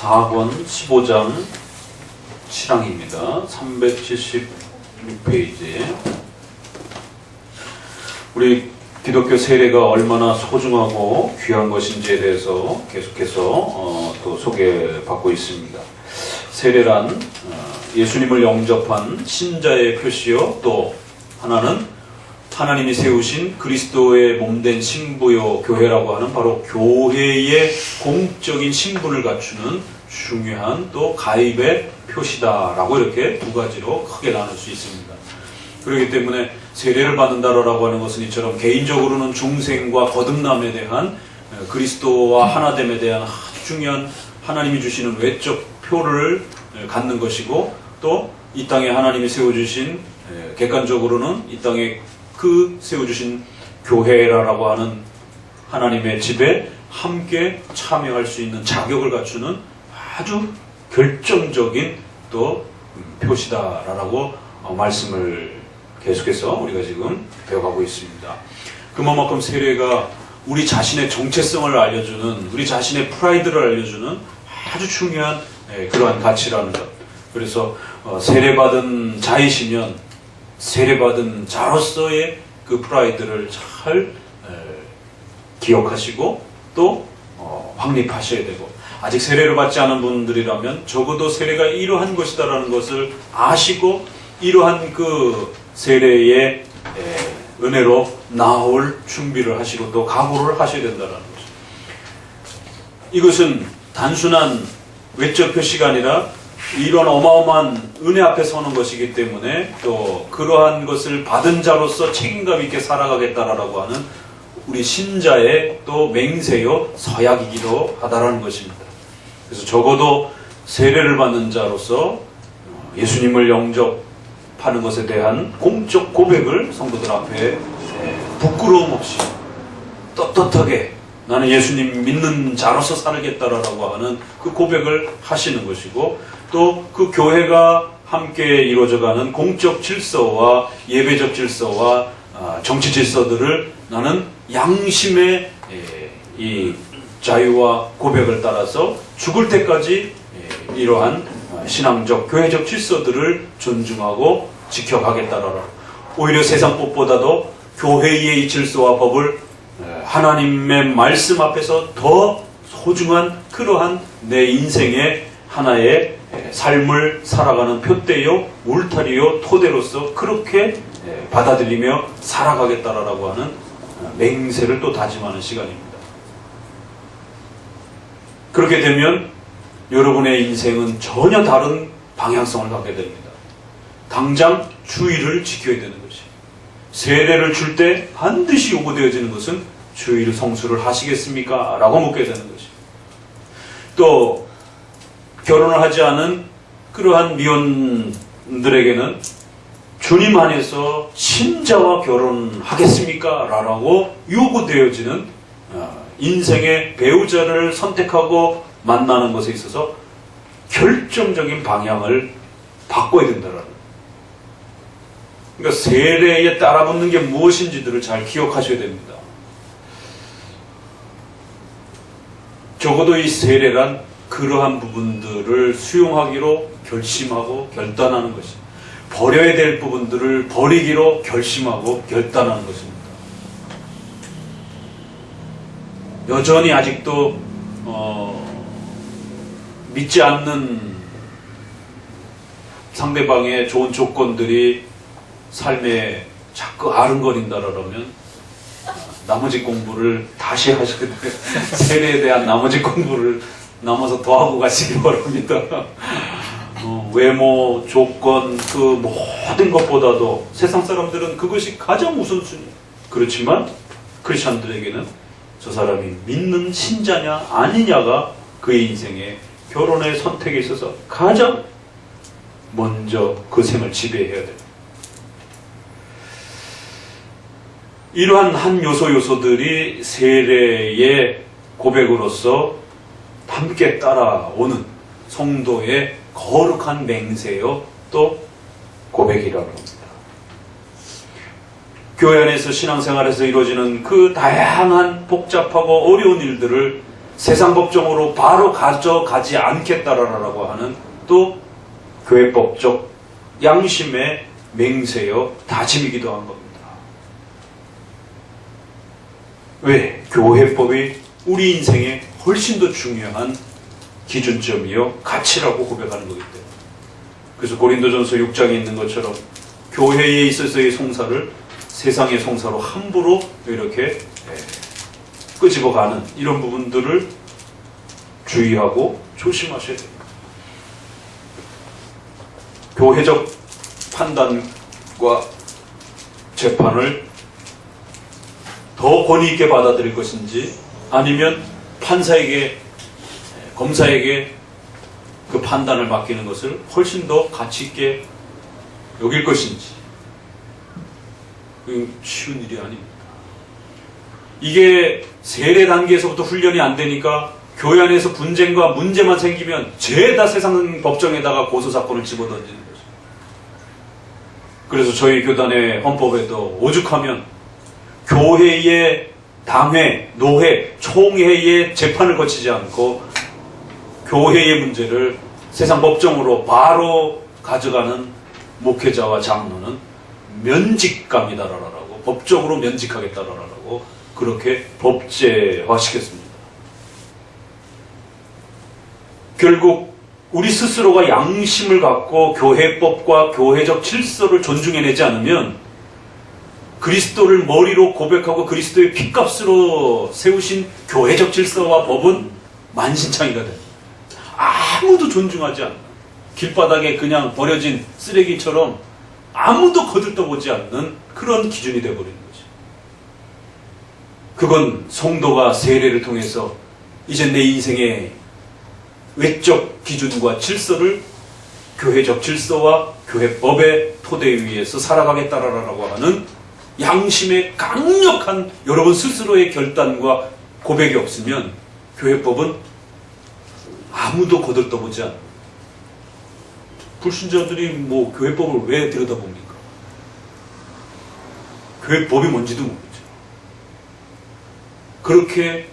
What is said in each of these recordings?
4권 15장 7항입니다. 376페이지. 우리 기독교 세례가 얼마나 소중하고 귀한 것인지에 대해서 계속해서 또 소개받고 있습니다. 세례란 예수님을 영접한 신자의 표시요, 또 하나는 하나님이 세우신 그리스도의 몸된 신부요 교회라고 하는 바로 교회의 공적인 신분을 갖추는 중요한 또 가입의 표시다라고 이렇게 두 가지로 크게 나눌 수 있습니다. 그렇기 때문에 세례를 받는다라고 하는 것은 이처럼 개인적으로는 중생과 거듭남에 대한 그리스도와 하나됨에 대한 아주 중요한 하나님이 주시는 외적 표를 갖는 것이고, 또 이 땅에 하나님이 세워주신 객관적으로는 이 땅에 그 세워주신 교회라고 하는 하나님의 집에 함께 참여할 수 있는 자격을 갖추는 아주 결정적인 또 표시다라고 말씀을 계속해서 우리가 지금 배워가고 있습니다. 그만큼 세례가 우리 자신의 정체성을 알려주는, 우리 자신의 프라이드를 알려주는 아주 중요한 그러한 가치라는 것. 그래서 세례받은 자이시면 세례받은 자로서의 그 프라이드를 잘 기억하시고 또 확립하셔야 되고, 아직 세례를 받지 않은 분들이라면 적어도 세례가 이러한 것이다라는 것을 아시고 이러한 그 세례의 은혜로 나올 준비를 하시고 또 각오를 하셔야 된다는 거죠. 이것은 단순한 외적 표시가 아니라 이런 어마어마한 은혜 앞에 서는 것이기 때문에 또 그러한 것을 받은 자로서 책임감 있게 살아가겠다라고 하는 우리 신자의 또 맹세요 서약이기도 하다라는 것입니다. 그래서 적어도 세례를 받는 자로서 예수님을 영접하는 것에 대한 공적 고백을 성도들 앞에 부끄러움 없이 떳떳하게 나는 예수님 믿는 자로서 살겠다라고 하는 그 고백을 하시는 것이고, 또 그 교회가 함께 이루어져가는 공적 질서와 예배적 질서와 정치 질서들을 나는 양심의 이 자유와 고백을 따라서 죽을 때까지 이러한 신앙적 교회적 질서들을 존중하고 지켜가겠다라고, 오히려 세상 법보다도 교회의 이 질서와 법을 하나님의 말씀 앞에서 더 소중한 그러한 내 인생의 하나의 삶을 살아가는 표대요 울타리요 토대로서 그렇게 받아들이며 살아가겠다라고 하는 맹세를 또 다짐하는 시간입니다. 그렇게 되면 여러분의 인생은 전혀 다른 방향성을 갖게 됩니다. 당장 주의를 지켜야 되는 것이, 세례를 줄 때 반드시 요구되어지는 것은 주의를 성수를 하시겠습니까? 라고 묻게 되는 것이, 또 결혼을 하지 않은 그러한 미혼들에게는 주님 안에서 신자와 결혼하겠습니까? 라고 요구되어지는 인생의 배우자를 선택하고 만나는 것에 있어서 결정적인 방향을 바꿔야 된다라는 거예요. 그러니까 세례에 따라붙는 게 무엇인지들을 잘 기억하셔야 됩니다. 적어도 이 세례란 그러한 부분들을 수용하기로 결심하고 결단하는 것입니다. 버려야 될 부분들을 버리기로 결심하고 결단하는 것입니다. 여전히 아직도 믿지 않는 상대방의 좋은 조건들이 삶에 자꾸 아른거린다라면 나머지 공부를 다시 하셔야 돼요. 세례에 대한 나머지 공부를 남아서 더 하고 가시기 바랍니다. 외모, 조건, 그 모든 것보다도 세상 사람들은 그것이 가장 우선순위. 그렇지만 크리스천들에게는 저 사람이 믿는 신자냐 아니냐가 그의 인생의 결혼의 선택에 있어서 가장 먼저 그 생을 지배해야 됩니다. 이러한 한 요소들이 세례의 고백으로서 함께 따라오는 성도의 거룩한 맹세요 또 고백이라고 합니다. 교회 안에서 신앙생활에서 이루어지는 그 다양한 복잡하고 어려운 일들을 세상 법정으로 바로 가져가지 않겠다라고 하는 또 교회법적 양심의 맹세여 다짐이기도 한 겁니다. 왜? 교회법이 우리 인생에 훨씬 더 중요한 기준점이요 가치라고 고백하는 거기 때문에. 그래서 고린도전서 6장에 있는 것처럼 교회에 있어서의 송사를 세상의 송사로 함부로 이렇게 끄집어가는 이런 부분들을 주의하고 조심하셔야 됩니다. 교회적 판단과 재판을 더 권위 있게 받아들일 것인지 아니면 판사에게 검사에게 그 판단을 맡기는 것을 훨씬 더 가치 있게 여길 것인지 쉬운 일이 아닙니다. 이게 세례 단계에서부터 훈련이 안 되니까 교회 안에서 분쟁과 문제만 생기면 죄다 세상 법정에다가 고소사건을 집어던지는 거죠. 그래서 저희 교단의 헌법에도 오죽하면 교회의 당회, 노회, 총회의 재판을 거치지 않고 교회의 문제를 세상 법정으로 바로 가져가는 목회자와 장로는 면직감이다라고, 법적으로 면직하겠다라고 그렇게 법제화시켰습니다. 결국 우리 스스로가 양심을 갖고 교회법과 교회적 질서를 존중해내지 않으면 그리스도를 머리로 고백하고 그리스도의 핏값으로 세우신 교회적 질서와 법은 만신창이가 됩니다. 아무도 존중하지 않는, 길바닥에 그냥 버려진 쓰레기처럼 아무도 거들떠보지 않는 그런 기준이 되어버리는 거죠. 그건 성도가 세례를 통해서 이제 내 인생의 외적 기준과 질서를 교회적 질서와 교회법의 토대 위에서 살아가겠다라고 하는 양심의 강력한 여러분 스스로의 결단과 고백이 없으면 교회법은 아무도 거들떠보지 않는, 불신자들이 뭐 교회법을 왜 들여다봅니까? 교회법이 뭔지도 모르죠. 그렇게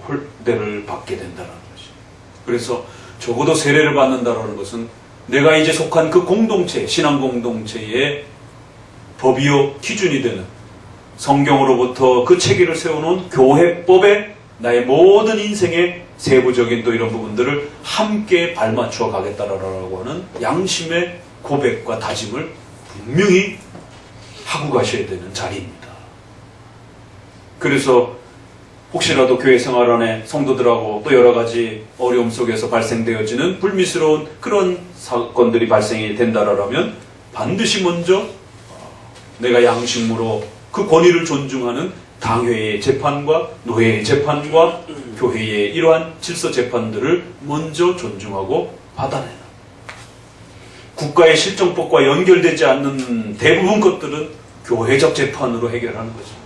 홀대를 받게 된다는 것이. 그래서 적어도 세례를 받는다는 것은 내가 이제 속한 그 공동체, 신앙 공동체의 법이요 기준이 되는 성경으로부터 그 체계를 세워놓은 교회법에 나의 모든 인생의 세부적인 또 이런 부분들을 함께 발맞추어 가겠다라고 하는 양심의 고백과 다짐을 분명히 하고 가셔야 되는 자리입니다. 그래서 혹시라도 교회 생활 안에 성도들하고 또 여러 가지 어려움 속에서 발생되어지는 불미스러운 그런 사건들이 발생이 된다라면 반드시 먼저 내가 양심으로 그 권위를 존중하는 당회의 재판과 노회의 재판과 교회의 이러한 질서 재판들을 먼저 존중하고 받아내는, 국가의 실정법과 연결되지 않는 대부분 것들은 교회적 재판으로 해결하는 것입니다.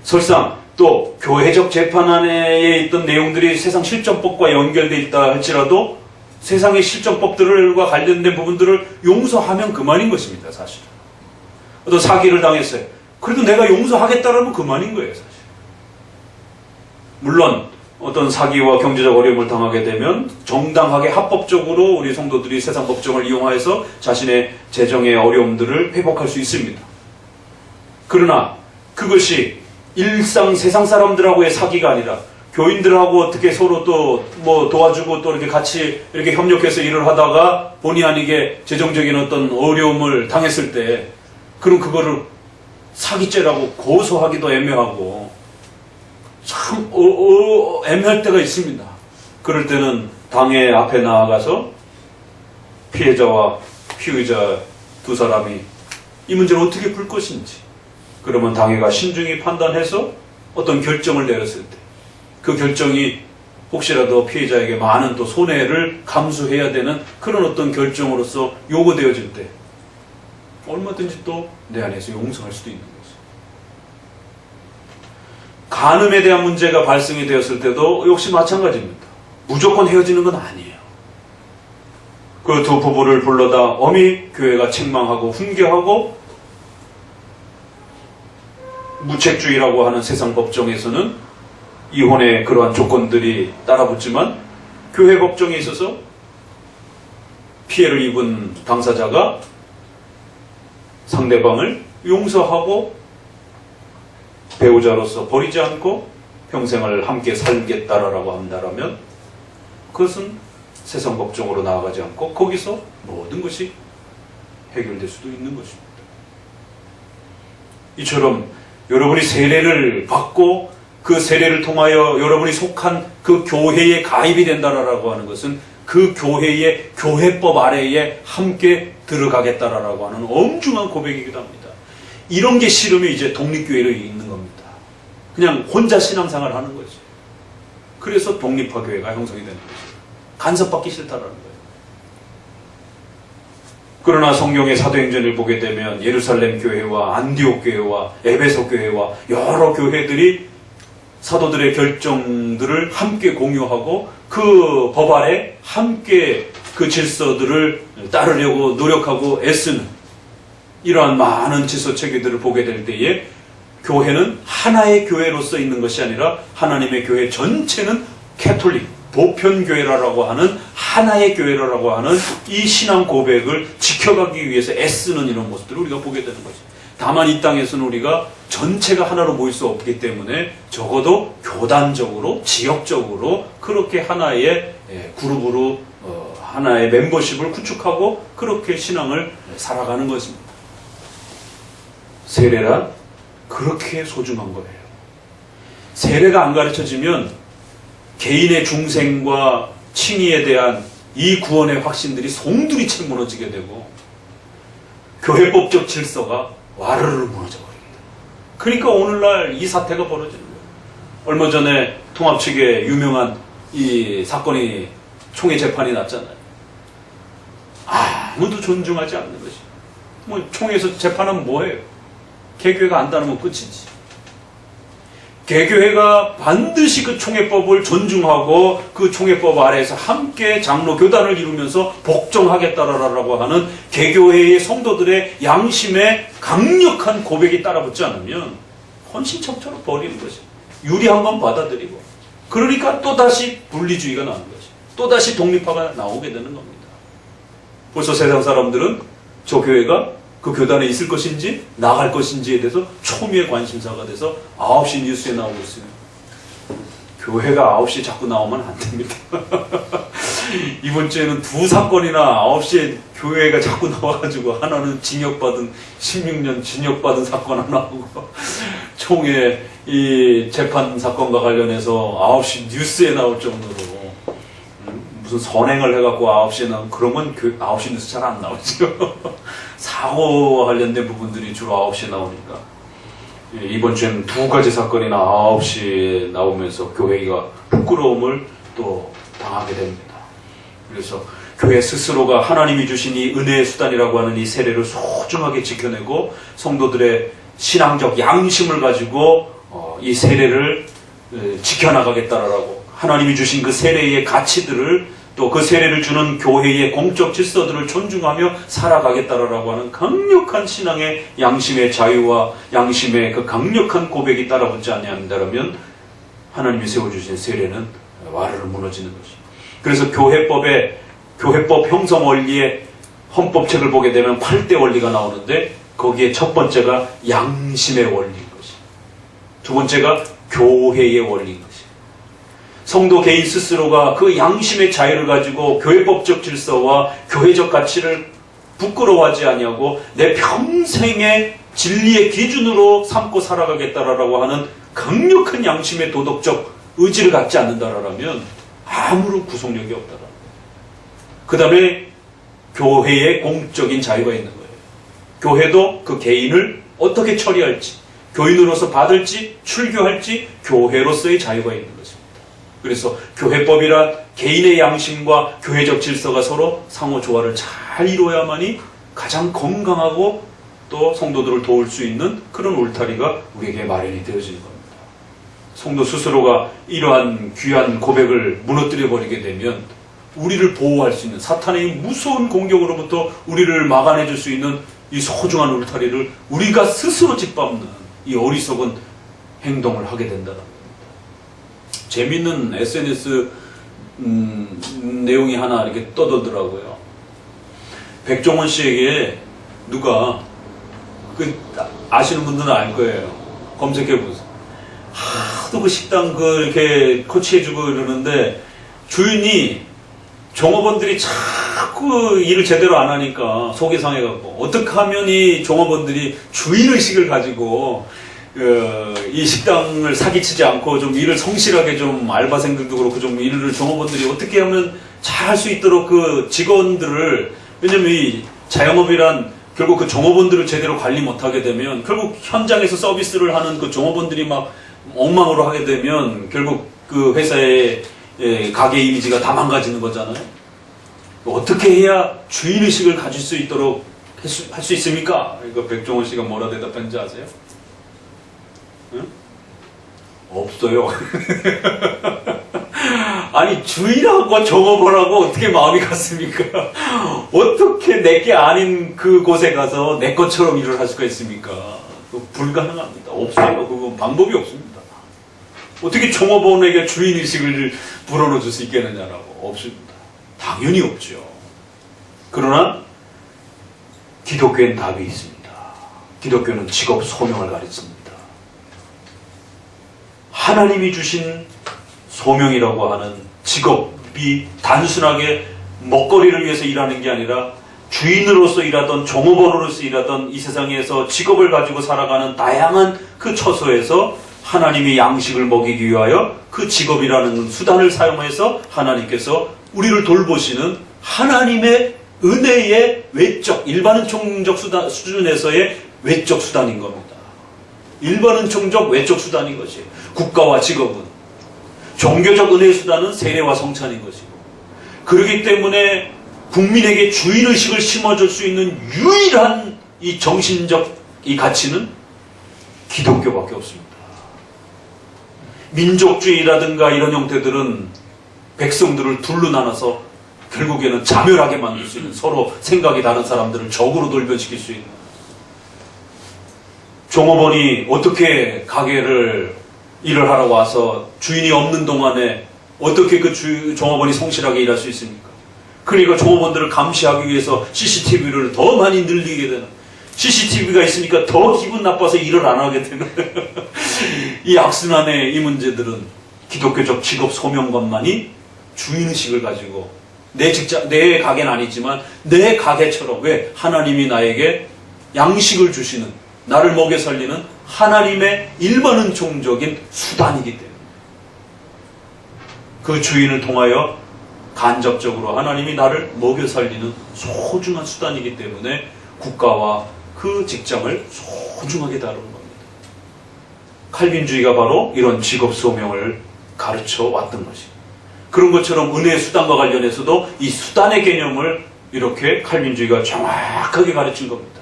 설상 또 교회적 재판 안에 있던 내용들이 세상 실정법과 연결되어 있다 할지라도 세상의 실정법들과 관련된 부분들을 용서하면 그만인 것입니다. 사실 어떤 사기를 당했어요. 그래도 내가 용서하겠다라면 그만인 거예요. 사실 물론 어떤 사기와 경제적 어려움을 당하게 되면 정당하게 합법적으로 우리 성도들이 세상 법정을 이용하여서 자신의 재정의 어려움들을 회복할 수 있습니다. 그러나 그것이 일상 세상 사람들하고의 사기가 아니라 교인들하고 어떻게 서로 또 뭐 도와주고 또 이렇게 같이 이렇게 협력해서 일을 하다가 본의 아니게 재정적인 어떤 어려움을 당했을 때 그럼 그거를 사기죄라고 고소하기도 애매하고 참 애매할 때가 있습니다. 그럴 때는 당회 앞에 나아가서 피해자와 피의자 두 사람이 이 문제를 어떻게 풀 것인지, 그러면 당회가 신중히 판단해서 어떤 결정을 내렸을 때 그 결정이 혹시라도 피해자에게 많은 또 손해를 감수해야 되는 그런 어떤 결정으로서 요구되어질 때 얼마든지 또 내 안에서 용서할 수도 있는 거죠. 간음에 대한 문제가 발생이 되었을 때도 역시 마찬가지입니다. 무조건 헤어지는 건 아니에요. 그 두 부부를 불러다 엄히 교회가 책망하고 훈계하고 무책주의라고 하는 세상 법정에서는 이혼의 그러한 조건들이 따라붙지만 교회 법정에 있어서 피해를 입은 당사자가 상대방을 용서하고 배우자로서 버리지 않고 평생을 함께 살겠다라고 한다면 그것은 세상 법정으로 나아가지 않고 거기서 모든 것이 해결될 수도 있는 것입니다. 이처럼 여러분이 세례를 받고 그 세례를 통하여 여러분이 속한 그 교회에 가입이 된다라고 하는 것은 그 교회의 교회법 아래에 함께 들어가겠다라고 하는 엄중한 고백이기도 합니다. 이런 게 싫으면 이제 독립교회로 있는 겁니다. 그냥 혼자 신앙생활을 하는 거죠. 그래서 독립화교회가 형성이 되는 거죠. 간섭받기 싫다라는 거예요. 그러나 성경의 사도행전을 보게 되면 예루살렘 교회와 안디옥 교회와 에베소 교회와 여러 교회들이 사도들의 결정들을 함께 공유하고 그 법 아래 함께 그 질서들을 따르려고 노력하고 애쓰는 이러한 많은 질서 체계들을 보게 될 때에 교회는 하나의 교회로서 있는 것이 아니라 하나님의 교회 전체는 캐톨릭, 보편교회라고 하는 하나의 교회라고 하는 이 신앙 고백을 지켜가기 위해서 애쓰는 이런 모습들을 우리가 보게 되는 거죠. 다만 이 땅에서는 우리가 전체가 하나로 모일 수 없기 때문에 적어도 교단적으로, 지역적으로 그렇게 하나의 그룹으로 하나의 멤버십을 구축하고 그렇게 신앙을 살아가는 것입니다. 세례란 그렇게 소중한 거예요. 세례가 안 가르쳐지면 개인의 중생과 칭의에 대한 이 구원의 확신들이 송두리째 무너지게 되고 교회법적 질서가 와르르 무너져 버립니다. 그러니까 오늘날 이 사태가 벌어지는 거예요. 얼마 전에 통합 측에 유명한 이 사건이 총회 재판이 났잖아요. 아무도 존중하지 않는 것이. 뭐 총회에서 재판하면 뭐예요? 개교회가 안 다르면 끝이지. 개교회가 반드시 그 총회법을 존중하고 그 총회법 아래에서 함께 장로 교단을 이루면서 복종하겠다라고 하는 개교회의 성도들의 양심에 강력한 고백이 따라붙지 않으면 헌신청처럼 버리는 것이 유리한 건 받아들이고 그러니까 또다시 분리주의가 나오는 것이 또다시 독립화가 나오게 되는 겁니다. 벌써 세상 사람들은 저 교회가 그 교단에 있을 것인지 나갈 것인지에 대해서 초미의 관심사가 돼서 9시 뉴스에 나오고 있어요. 교회가 9시에 자꾸 나오면 안 됩니다. 이번 주에는 두 사건이나 9시에 교회가 자꾸 나와가지고 하나는 징역받은 16년 징역받은 사건 하나 하고 총회 이 재판 사건과 관련해서 9시 뉴스에 나올 정도로 무슨 선행을 해갖고 9시에 나오면 그런 건 9시 뉴스 잘 안 나오죠. 사고 관련된 부분들이 주로 9시에 나오니까 이번 주에는 두 가지 사건이나 9시에 나오면서 교회가 부끄러움을 또 당하게 됩니다. 그래서 교회 스스로가 하나님이 주신 이 은혜의 수단이라고 하는 이 세례를 소중하게 지켜내고 성도들의 신앙적 양심을 가지고 이 세례를 지켜나가겠다라고 하나님이 주신 그 세례의 가치들을 또 그 세례를 주는 교회의 공적 질서들을 존중하며 살아가겠다라고 하는 강력한 신앙의 양심의 자유와 양심의 그 강력한 고백이 따라붙지 아니한다면 하나님이 세워주신 세례는 와르르 무너지는 것입니다. 그래서 교회법 형성 원리의 헌법책을 보게 되면 8대 원리가 나오는데 거기에 첫 번째가 양심의 원리인 것입니다. 두 번째가 교회의 원리인 것입니다. 성도 개인 스스로가 그 양심의 자유를 가지고 교회법적 질서와 교회적 가치를 부끄러워하지 아니하고 내 평생의 진리의 기준으로 삼고 살아가겠다라고 하는 강력한 양심의 도덕적 의지를 갖지 않는다라면 아무런 구속력이 없다라는 거예요. 그 다음에 교회의 공적인 자유가 있는 거예요. 교회도 그 개인을 어떻게 처리할지, 교인으로서 받을지, 출교할지 교회로서의 자유가 있는 것입니다. 그래서 교회법이란 개인의 양심과 교회적 질서가 서로 상호 조화를 잘 이루어야만이 가장 건강하고 또 성도들을 도울 수 있는 그런 울타리가 우리에게 마련이 되어지는 겁니다. 성도 스스로가 이러한 귀한 고백을 무너뜨려 버리게 되면 우리를 보호할 수 있는 사탄의 무서운 공격으로부터 우리를 막아내 줄 수 있는 이 소중한 울타리를 우리가 스스로 짓밟는 이 어리석은 행동을 하게 된다는 겁니다. 재밌는 SNS 내용이 하나 이렇게 떠돌더라고요. 백종원 씨에게 누가 아시는 분들은 알 거예요. 검색해 보세요. 하도 그 식당 이렇게 코치해주고 이러는데 주인이 종업원들이 자꾸 일을 제대로 안 하니까 속이 상해갖고 어떻게 하면 이 종업원들이 주인의식을 가지고 이 식당을 사기치지 않고 좀 일을 성실하게 좀 알바생들도 그렇고 좀 일을 종업원들이 어떻게 하면 잘 할 수 있도록 그 직원들을, 왜냐면 이 자영업이란 결국 그 종업원들을 제대로 관리 못하게 되면 결국 현장에서 서비스를 하는 그 종업원들이 막 엉망으로 하게 되면 결국 그 회사의 가게 이미지가 다 망가지는 거잖아요. 어떻게 해야 주인의식을 가질 수 있도록 할 수 있습니까? 이거 백종원 씨가 뭐라 대답했는지 아세요? 응? 없어요. 아니, 주인하고 종업원하고 어떻게 마음이 같습니까? 어떻게 내게 아닌 그 곳에 가서 내 것처럼 일을 할 수가 있습니까? 불가능합니다. 없어요. 그건 방법이 없습니다. 어떻게 종업원에게 주인의식을 불어넣어 줄 수 있겠느냐라고. 없습니다. 당연히 없죠. 그러나 기독교엔 답이 있습니다. 기독교는 직업 소명을 가르칩니다. 하나님이 주신 소명이라고 하는 직업이 단순하게 먹거리를 위해서 일하는 게 아니라 주인으로서 일하던 종업원으로서 일하던 이 세상에서 직업을 가지고 살아가는 다양한 그 처소에서 하나님이 양식을 먹이기 위하여 그 직업이라는 수단을 사용해서 하나님께서 우리를 돌보시는 하나님의 은혜의 외적, 일반은총적 수준에서의 외적 수단인 겁니다. 일반은총적 외적 수단인 것이에요. 국가와 직업은. 종교적 은혜의 수단은 세례와 성찬인 것이고, 그렇기 때문에 국민에게 주인의식을 심어줄 수 있는 유일한 이 정신적 이 가치는 기독교밖에 없습니다. 민족주의라든가 이런 형태들은 백성들을 둘로 나눠서 결국에는 자멸하게 만들 수 있는, 서로 생각이 다른 사람들을 적으로 돌변시킬 수 있는. 종업원이 어떻게 가게를 일을 하러 와서 주인이 없는 동안에 어떻게 그 종업원이 성실하게 일할 수 있습니까? 그러니까 종업원들을 감시하기 위해서 CCTV를 더 많이 늘리게 되는, CCTV가 있으니까 더 기분 나빠서 일을 안 하게 되는 이 악순환의 이 문제들은 기독교적 직업 소명관만이 주인의식을 가지고 내 직장, 내 가게는 아니지만 내 가게처럼, 왜? 하나님이 나에게 양식을 주시는, 나를 먹여 살리는 하나님의 일반은총적인 수단이기 때문에 그 주인을 통하여 간접적으로 하나님이 나를 먹여 살리는 소중한 수단이기 때문에 국가와 그 직장을 소중하게 다루는 겁니다. 칼빈주의가 바로 이런 직업 소명을 가르쳐 왔던 것입니다. 그런 것처럼 은혜의 수단과 관련해서도 이 수단의 개념을 이렇게 칼빈주의가 정확하게 가르친 겁니다.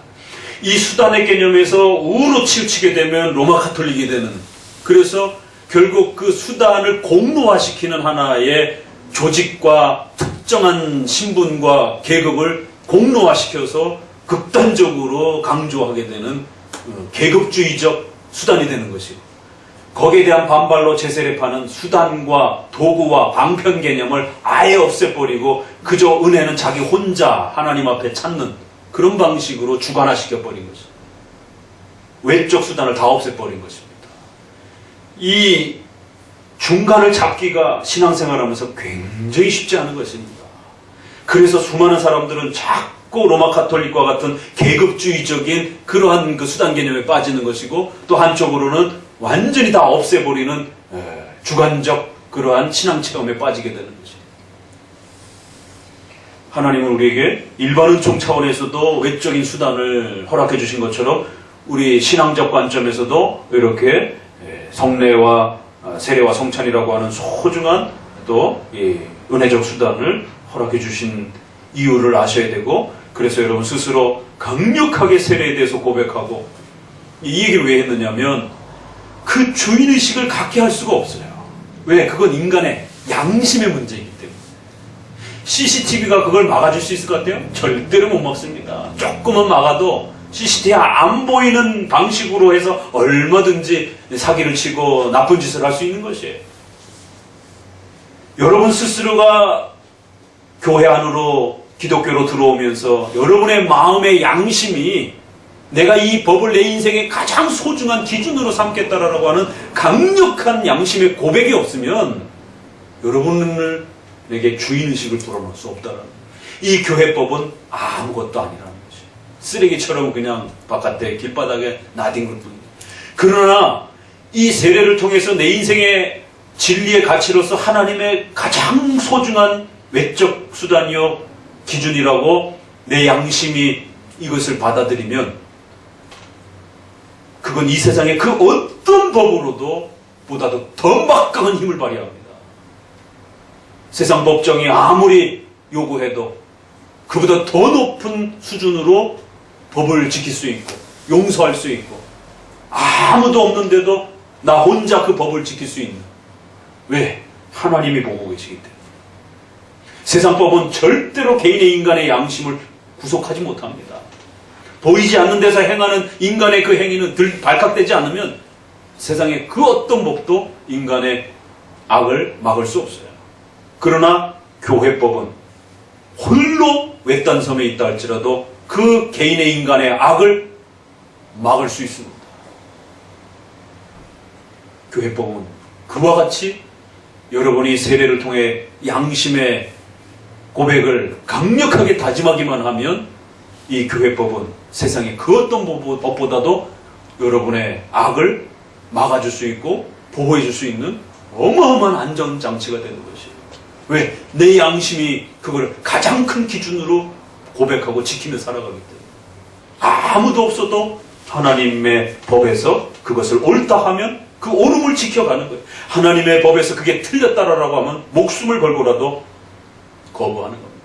이 수단의 개념에서 우로 치우치게 되면 로마 가톨릭이 되는, 그래서 결국 그 수단을 공로화시키는 하나의 조직과 특정한 신분과 계급을 공로화시켜서 극단적으로 강조하게 되는 계급주의적 수단이 되는 것이고, 거기에 대한 반발로 제세례파는 수단과 도구와 방편 개념을 아예 없애버리고 그저 은혜는 자기 혼자 하나님 앞에 찾는 그런 방식으로 주관화시켜버린 것입니다. 외적 수단을 다 없애버린 것입니다. 이 중간을 잡기가 신앙생활하면서 굉장히 쉽지 않은 것입니다. 그래서 수많은 사람들은 자꾸 로마 가톨릭과 같은 계급주의적인 그러한 그 수단 개념에 빠지는 것이고, 또 한쪽으로는 완전히 다 없애버리는 주관적 그러한 신앙 체험에 빠지게 되는 것입니다. 하나님은 우리에게 일반은총 차원에서도 외적인 수단을 허락해 주신 것처럼 우리 신앙적 관점에서도 이렇게 성례와 세례와 성찬이라고 하는 소중한 또 은혜적 수단을 허락해 주신 이유를 아셔야 되고, 그래서 여러분 스스로 강력하게 세례에 대해서 고백하고, 이 얘기를 왜 했느냐면 그 주인의식을 갖게 할 수가 없어요. 왜? 그건 인간의 양심의 문제이기 때문에. CCTV가 그걸 막아줄 수 있을 것 같아요? 절대로 못 막습니다. 조금은 막아도 CCTV 안 보이는 방식으로 해서 얼마든지 사기를 치고 나쁜 짓을 할 수 있는 것이에요. 여러분 스스로가 교회 안으로 기독교로 들어오면서 여러분의 마음의 양심이 내가 이 법을 내 인생의 가장 소중한 기준으로 삼겠다라고 하는 강력한 양심의 고백이 없으면 여러분을 내게 주인의식을 불어넣을 수 없다는, 이 교회법은 아무것도 아니라는 거지. 쓰레기처럼 그냥 바깥에 길바닥에 나뒹굴 뿐입니다. 그러나 이 세례를 통해서 내 인생의 진리의 가치로서 하나님의 가장 소중한 외적 수단이요 기준이라고 내 양심이 이것을 받아들이면 그건 이 세상의 그 어떤 법으로도 보다도 더 막강한 힘을 발휘합니다. 세상 법정이 아무리 요구해도 그보다 더 높은 수준으로 법을 지킬 수 있고 용서할 수 있고 아무도 없는데도 나 혼자 그 법을 지킬 수 있는, 왜? 하나님이 보고 계시기 때문에. 세상 법은 절대로 개인의 인간의 양심을 구속하지 못합니다. 보이지 않는 데서 행하는 인간의 그 행위는 발각되지 않으면 세상의 그 어떤 법도 인간의 악을 막을 수 없어요. 그러나 교회법은 홀로 외딴 섬에 있다 할지라도 그 개인의 인간의 악을 막을 수 있습니다. 교회법은 그와 같이 여러분이 세례를 통해 양심의 고백을 강력하게 다짐하기만 하면 이 교회법은 세상의 그 어떤 법보다도 여러분의 악을 막아줄 수 있고 보호해줄 수 있는 어마어마한 안전장치가 되는 것이에요. 왜? 내 양심이 그걸 가장 큰 기준으로 고백하고 지키며 살아가기 때문에. 아무도 없어도 하나님의 법에서 그것을 옳다 하면 그 옳음을 지켜가는 거예요. 하나님의 법에서 그게 틀렸다라고 하면 목숨을 걸고라도 거부하는 겁니다.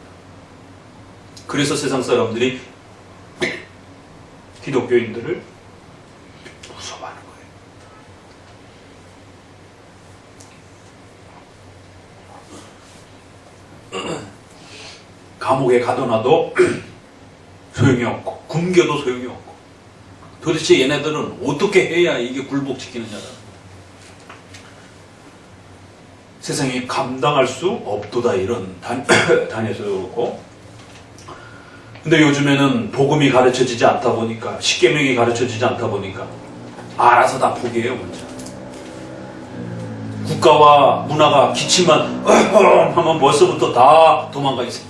그래서 세상 사람들이 기독교인들을 무서워하는 거예요. 감옥에 가둬놔도 소용이 없고 굶겨도 소용이 없고 도대체 얘네들은 어떻게 해야 이게 굴복시키느냐라는, 세상이 감당할 수 없도다 이런 단에서 그렇고. 근데 요즘에는 복음이 가르쳐지지 않다 보니까, 십계명이 가르쳐지지 않다 보니까 알아서 다 포기해요. 먼저 국가와 문화가 기침만 하면 벌써부터 다 도망가 있어요.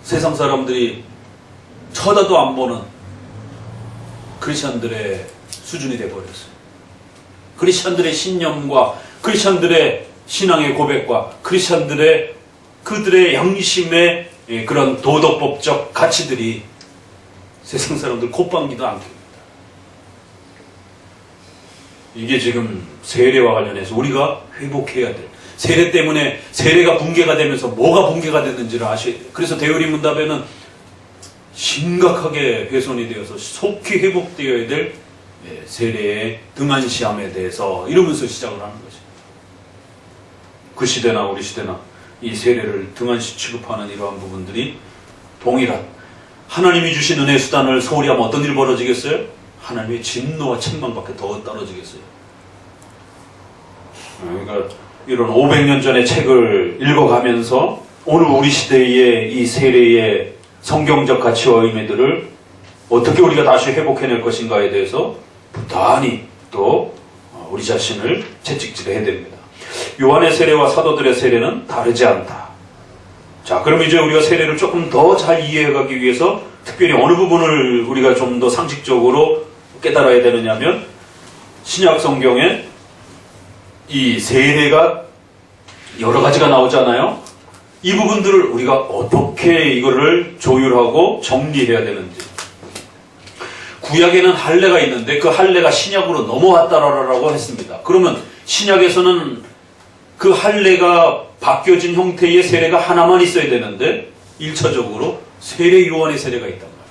세상 사람들이 쳐다도 안 보는 크리스천들의 수준이 돼버렸어요. 크리스천들의 신념과 크리스천들의 신앙의 고백과 크리스천들의 그들의 양심의 그런 도덕법적 가치들이 세상 사람들 콧방귀도 안 틉니다. 이게 지금 세례와 관련해서 우리가 회복해야 될, 세례 때문에 세례가 붕괴가 되면서 뭐가 붕괴가 됐는지를 아셔야 돼요. 그래서 대우리 문답에는 심각하게 훼손이 되어서 속히 회복되어야 될 세례의 등한시함에 대해서 이러면서 시작을 하는 거죠. 그 시대나 우리 시대나 이 세례를 등한시 취급하는 이러한 부분들이 동일한, 하나님이 주신 은혜의 수단을 소홀히 하면 어떤 일이 벌어지겠어요? 하나님의 진노와 책망밖에 더 떨어지겠어요. 그러니까 이런 500년 전의 책을 읽어가면서 오늘 우리 시대의 이 세례의 성경적 가치와 의미들을 어떻게 우리가 다시 회복해낼 것인가에 대해서 부단히 또 우리 자신을 채찍질해야 됩니다. 요한의 세례와 사도들의 세례는 다르지 않다. 자, 그럼 이제 우리가 세례를 조금 더 잘 이해해가기 위해서 특별히 어느 부분을 우리가 좀 더 상식적으로 깨달아야 되느냐면, 신약 성경에 이 세례가 여러 가지가 나오잖아요. 이 부분들을 우리가 어떻게 이거를 조율하고 정리해야 되는지. 구약에는 할례가 있는데 그 할례가 신약으로 넘어왔다라고 했습니다. 그러면 신약에서는 그 할례가 바뀌어진 형태의 세례가 하나만 있어야 되는데 1차적으로 세례 요한의 세례가 있단 말이에요.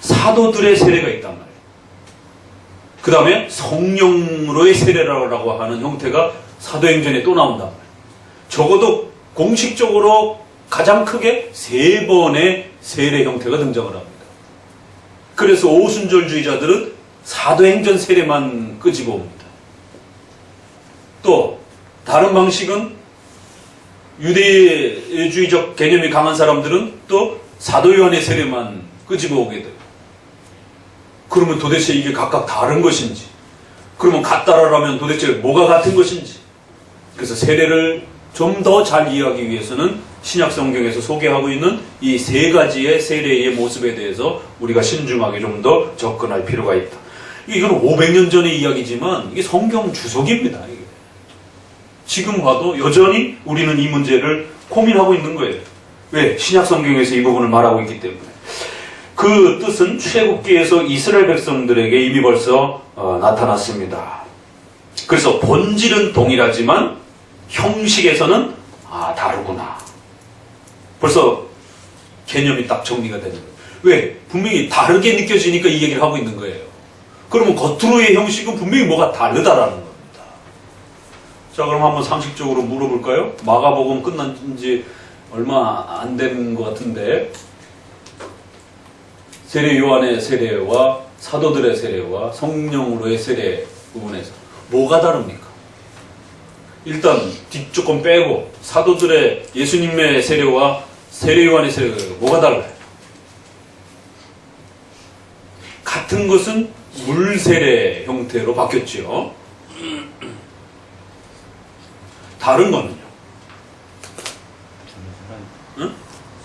사도들의 세례가 있단 말이에요. 그 다음에 성령으로의 세례라고 하는 형태가 사도행전에 또 나온단 말이에요. 적어도 공식적으로 가장 크게 3번의 세례 형태가 등장을 합니다. 그래서 오순절주의자들은 사도행전 세례만 끄집어 옵니다. 또 다른 방식은 유대주의적 개념이 강한 사람들은 또 사도 요한의 세례만 끄집어 오게 돼요. 그러면 도대체 이게 각각 다른 것인지, 그러면 같다라면 도대체 뭐가 같은 것인지, 그래서 세례를 좀 더 잘 이해하기 위해서는 신약 성경에서 소개하고 있는 이 세 가지의 세례의 모습에 대해서 우리가 신중하게 좀 더 접근할 필요가 있다. 이건 500년 전의 이야기지만 이게 성경 주석입니다. 이게. 지금 봐도 여전히 우리는 이 문제를 고민하고 있는 거예요. 왜? 신약 성경에서 이 부분을 말하고 있기 때문에. 그 뜻은 출애굽기에서 이스라엘 백성들에게 이미 벌써 나타났습니다. 그래서 본질은 동일하지만 형식에서는 다르구나. 벌써 개념이 딱 정리가 되는 거예요. 왜? 분명히 다르게 느껴지니까 이 얘기를 하고 있는 거예요. 그러면 겉으로의 형식은 분명히 뭐가 다르다라는 겁니다. 자, 그럼 한번 상식적으로 물어볼까요? 마가복음 끝난 지 얼마 안 된 것 같은데 세례 요한의 세례와 사도들의 세례와 성령으로의 세례 부분에서 뭐가 다릅니까? 일단 뒷조금 빼고 사도들의 예수님의 세례와 세례 요한의 세례가 뭐가 달라요? 같은 것은 물 세례 형태로 바뀌었죠. 다른 거는요? 응?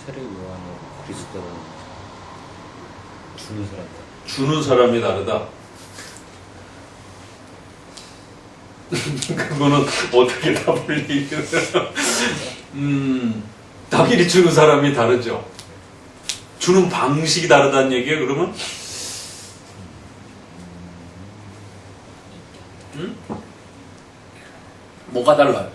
세례 요한은 그리스도는 주는 사람. 주는 사람이 다르다. 그거는 어떻게 답을 얘기해요? 당연히 주는 사람이 다르죠. 주는 방식이 다르다는 얘기예요, 그러면? 뭐가 달라요?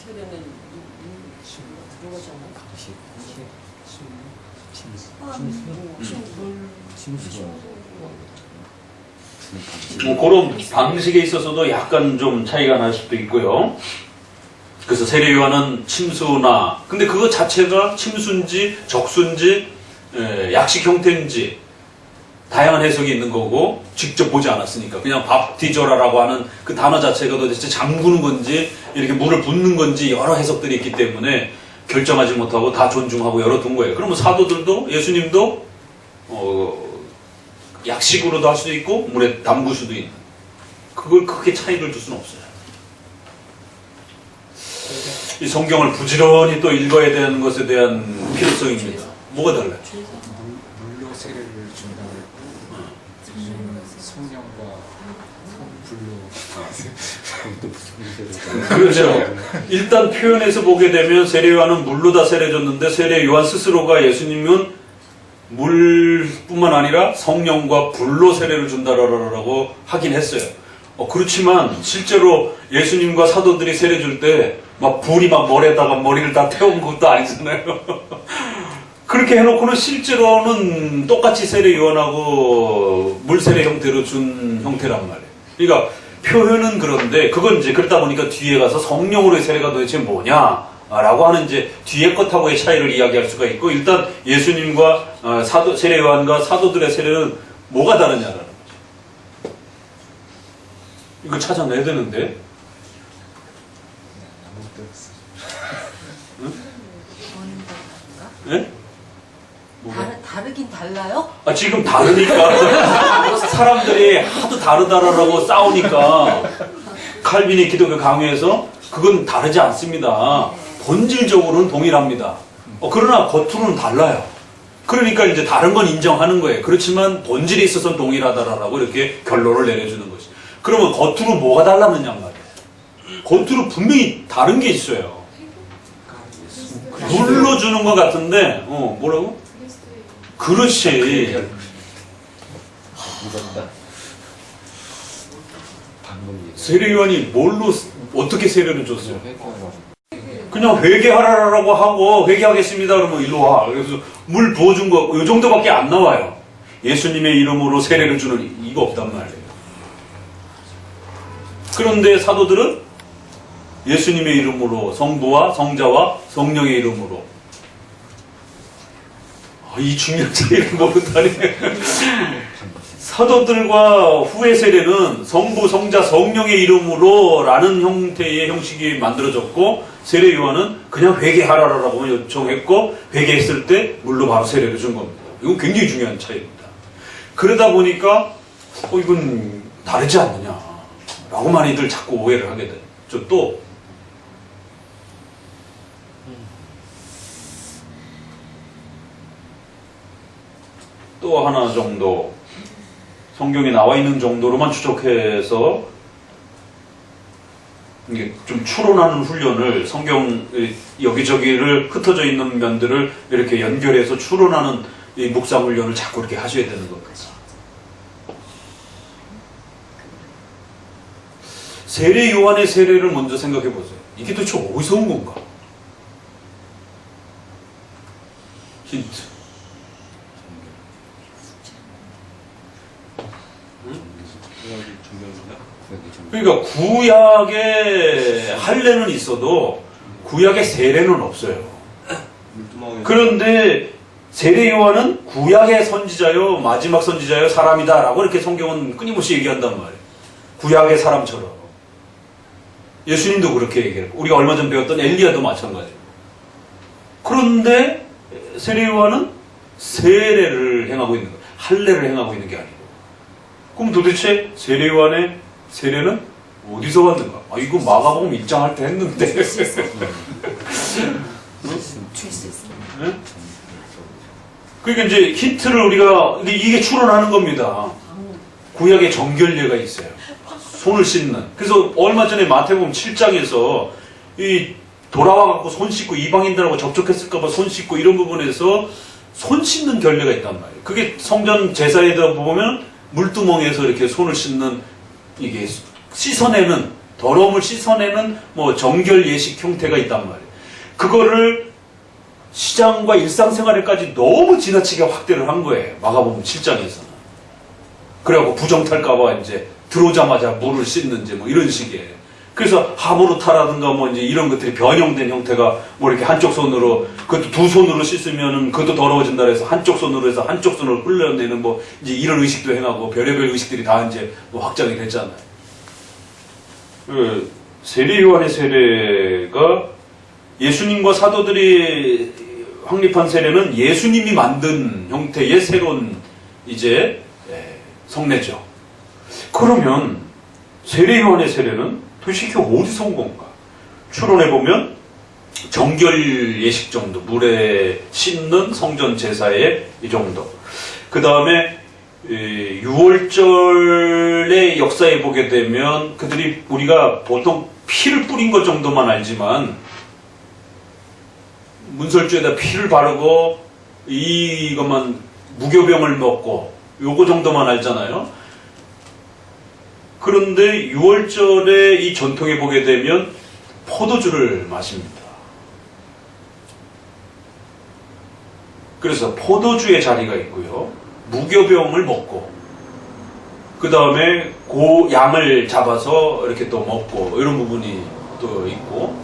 세례는 들어가잖아. 뭐 그런 방식에 있어서도 약간 좀 차이가 날 수도 있고요. 그래서 세례 요한은 침수나, 근데 그거 자체가 침수인지 적수인지 약식 형태인지 다양한 해석이 있는 거고, 직접 보지 않았으니까 그냥 밥티저라라고 하는 그 단어 자체가 도대체 잠그는 건지 이렇게 물을 붓는 건지 여러 해석들이 있기 때문에 결정하지 못하고 다 존중하고 열어둔 거예요. 그러면 사도들도 예수님도 약식으로도 할 수도 있고 물에 담글 수도 있는, 그걸 크게 차이를 둘 수는 없어요. 이 성경을 부지런히 또 읽어야 되는 것에 대한 필요성입니다. 뭐가 달라요? 물로 세례를 준다고 성령과 불로 그렇죠. 일단 표현에서 보게 되면 세례 요한은 물로 다 세례 줬는데 세례 요한 스스로가 예수님은 물뿐만 아니라 성령과 불로 세례를 준다라고 하긴 했어요. 그렇지만 실제로 예수님과 사도들이 세례 줄 때 막 불이 막 머리에다가 머리를 다 태운 것도 아니잖아요. 그렇게 해놓고는 실제로는 똑같이 세례 요한하고 물 세례 형태로 준 형태란 말이에요. 그러니까 표현은 그런데 그건 이제 그러다 보니까 뒤에 가서 성령으로의 세례가 도대체 뭐냐라고 하는 이제 뒤에 것하고의 차이를 이야기할 수가 있고, 일단 예수님과 세례 요한과 사도들의 세례는 뭐가 다르냐라는 거죠. 이거 찾아내야 되는데. 응? 네? 다르긴 달라요? 지금 다르니까 사람들이 하도 다르다라고 싸우니까 칼빈의 기독교 강요에서 그건 다르지 않습니다. 본질적으로는 동일합니다. 그러나 겉으로는 달라요. 그러니까 이제 다른 건 인정하는 거예요. 그렇지만 본질에 있어서는 동일하다라고 이렇게 결론을 내려주는 것이. 그러면 겉으로 뭐가 달랐느냐 말이에요. 겉으로 분명히 다른 게 있어요. 물로 주는 것 같은데 뭐라고? 그렇지. 무섭다. 세례 요한이 뭘로 어떻게 세례를 줬어요? 그냥 회개하라라고 하고 회개하겠습니다 그러면 일로 와. 그래서 물 부어준 거 이 정도밖에 안 나와요. 예수님의 이름으로 세례를 주는 이거 없단 말이에요. 그런데 사도들은 예수님의 이름으로 성부와 성자와 성령의 이름으로 이 중요한 차이를 모른다니. 사도들과 후의 세례는 성부, 성자, 성령의 이름으로 라는 형태의 형식이 만들어졌고, 세례 요한은 그냥 회개하라라고 요청했고, 회개했을 때 물로 바로 세례를 준 겁니다. 이건 굉장히 중요한 차이입니다. 그러다 보니까 이건 다르지 않느냐 라고 많이들 자꾸 오해를 하게 돼요. 또 하나 정도 성경에 나와 있는 정도로만 추적해서 이게 좀 추론하는 훈련을, 성경 여기저기를 흩어져 있는 면들을 이렇게 연결해서 추론하는 이 묵상 훈련을 자꾸 이렇게 하셔야 되는 겁니다. 세례 요한의 세례를 먼저 생각해 보세요. 이게 도대체 어디서 온 건가? 힌트. 그러니까 구약의 할례는 있어도 구약의 세례는 없어요. 그런데 세례 요한은 구약의 선지자요, 마지막 선지자요, 사람이다 라고 이렇게 성경은 끊임없이 얘기한단 말이에요. 구약의 사람처럼. 예수님도 그렇게 얘기했고, 우리가 얼마 전 배웠던 엘리야도 마찬가지예요. 그런데 세례 요한은 세례를 행하고 있는 거예요. 할례를 행하고 있는 게 아니고. 그럼 도대체 세례 요한의 세례는 어디서 왔는가? 아, 이거 마가복음 1장 할 때 했는데. 줄 수 있어요. 네? 그러니까 이제 힌트를 우리가, 이게 추론하는 겁니다. 구약에 정결례가 있어요. 손을 씻는. 그래서 얼마 전에 마태복음 7장에서 이 돌아와갖고 손 씻고 이방인들하고 접촉했을까봐 손 씻고 이런 부분에서 손 씻는 결례가 있단 말이에요. 그게 성전 제사에다 보면 물두멍에서 이렇게 손을 씻는, 이게 씻어내는, 더러움을 씻어내는 뭐 정결 예식 형태가 있단 말이에요. 그거를 시장과 일상생활에까지 너무 지나치게 확대를 한 거예요. 마가복음 7장에서는. 그래갖고 부정탈까봐 이제 들어오자마자 물을 씻는지 뭐 이런 식이에요. 그래서 하모르타라든가 뭐 이제 이런 것들이 변형된 형태가 뭐 이렇게 한쪽 손으로, 그것도 두 손으로 씻으면은 그것도 더러워진다 해서 한쪽 손으로 해서 한쪽 손으로 흘려내는 뭐 이제 이런 의식도 행하고 별의별 의식들이 다 이제 뭐 확장이 됐잖아요. 세례 요한의 세례가 예수님과 사도들이 확립한 세례는 예수님이 만든 형태의 새로운 이제 성례죠. 그러면 세례 요한의 세례는 도대체 이게 어디서 온 건가? 추론해보면 정결 예식 정도, 물에 씻는 성전 제사의 이 정도. 그 다음에 6월절의 역사에 보게 되면 그들이, 우리가 보통 피를 뿌린 것 정도만 알지만 문설주에다 피를 바르고 이것만 무교병을 먹고 요거 정도만 알잖아요. 그런데 6월절에 이 전통에 보게 되면 포도주를 마십니다. 그래서 포도주의 자리가 있고요. 무교병을 먹고, 그 다음에 양을 잡아서 이렇게 또 먹고, 이런 부분이 또 있고,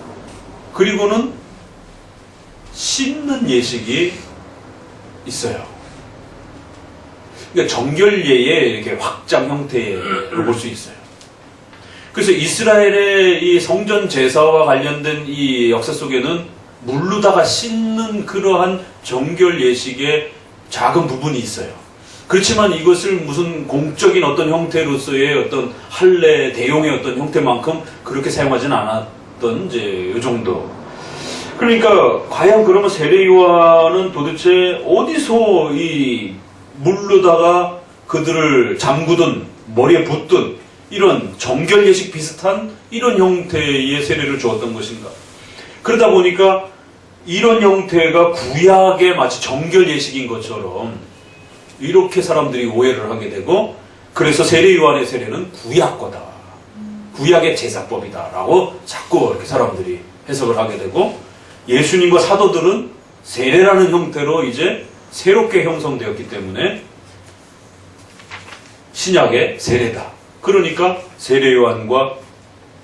그리고는 씻는 예식이 있어요. 그러니까 정결예의 이렇게 확장 형태로 볼 수 있어요. 그래서 이스라엘의 이 성전 제사와 관련된 이 역사 속에는 물로다가 씻는 그러한 정결 예식의 작은 부분이 있어요. 그렇지만 이것을 무슨 공적인 어떤 형태로서의 어떤 할례 대용의 어떤 형태만큼 그렇게 사용하지는 않았던 이제 이 정도. 그러니까 과연 그러면 세례 요한은 도대체 어디서 이 물로다가 그들을 잠그든 머리에 붓든 이런 정결 예식 비슷한 이런 형태의 세례를 주었던 것인가? 그러다 보니까 이런 형태가 구약의 마치 정결 예식인 것처럼 이렇게 사람들이 오해를 하게 되고, 그래서 세례 요한의 세례는 구약 거다, 구약의 제사법이다라고 자꾸 이렇게 사람들이 해석을 하게 되고, 예수님과 사도들은 세례라는 형태로 이제 새롭게 형성되었기 때문에 신약의 세례다. 그러니까 세례 요한과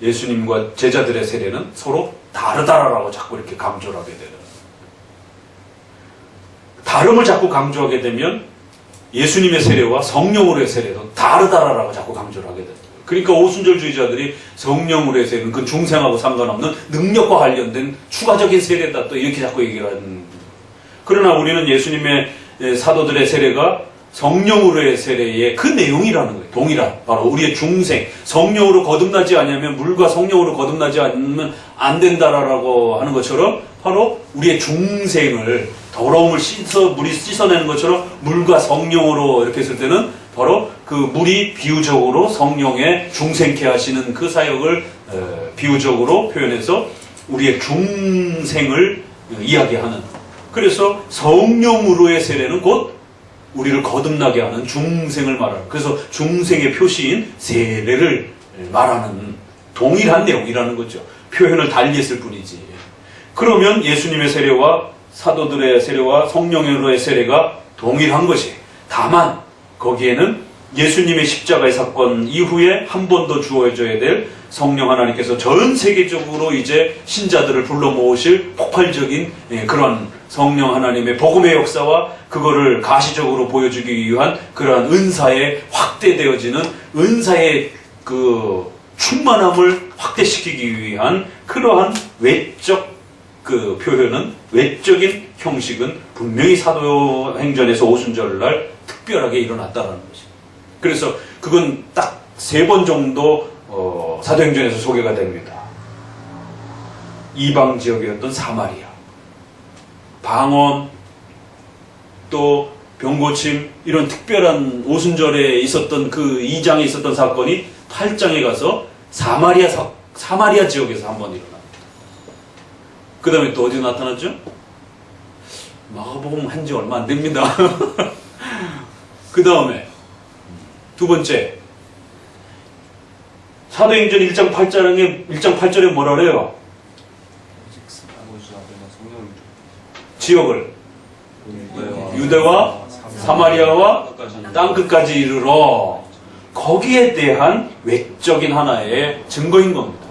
예수님과 제자들의 세례는 서로 다르다라고 자꾸 이렇게 강조를 하게 되는. 다름을 자꾸 강조하게 되면 예수님의 세례와 성령으로의 세례도 다르다라고 자꾸 강조를 하게 됩니다. 그러니까 오순절주의자들이 성령으로의 세례는 그 중생하고 상관없는 능력과 관련된 추가적인 세례다 또 이렇게 자꾸 얘기를 하는 겁니다. 그러나 우리는 예수님의 사도들의 세례가 성령으로의 세례의 그 내용이라는 거예요. 동일한 바로 우리의 중생, 성령으로 거듭나지 않으면 물과 성령으로 거듭나지 않으면 안 된다라고 하는 것처럼 바로 우리의 중생을 더러움을 물이 씻어내는 것처럼 물과 성령으로 이렇게 했을 때는 바로 그 물이 비유적으로 성령의 중생케 하시는 그 사역을 비유적으로 표현해서 우리의 중생을 이야기하는, 그래서 성령으로의 세례는 곧 우리를 거듭나게 하는 중생을 말하는, 그래서 중생의 표시인 세례를 말하는 동일한 내용이라는 거죠. 표현을 달리했을 뿐이지. 그러면 예수님의 세례와 사도들의 세례와 성령으로의 세례가 동일한 것이, 다만 거기에는 예수님의 십자가의 사건 이후에 한 번 더 주어져야 될 성령 하나님께서 전 세계적으로 이제 신자들을 불러 모으실 폭발적인 그런 성령 하나님의 복음의 역사와 그거를 가시적으로 보여주기 위한 그러한 은사에 확대되어지는 은사의 그 충만함을 확대시키기 위한 그러한 외적 그 표현은, 외적인 형식은 분명히 사도행전에서 오순절날 특별하게 일어났다라는 것입니다. 그래서 그건 딱 3번 정도 사도행전에서 소개가 됩니다. 이방 지역이었던 사마리아, 방언, 또 병고침, 이런 특별한 오순절에 있었던 그 2장에 있었던 사건이 8장에 가서 사마리아 지역에서 한번 일어납니다. 그 다음에 또 어디 나타났죠? 마가복음 한지 얼마 안 됩니다. 그 다음에 두 번째, 사도행전 1장 8절에 뭐라 그래요? 지역을 유대와 사마리아와 땅끝까지 이르러, 거기에 대한 외적인 하나의 증거인 겁니다.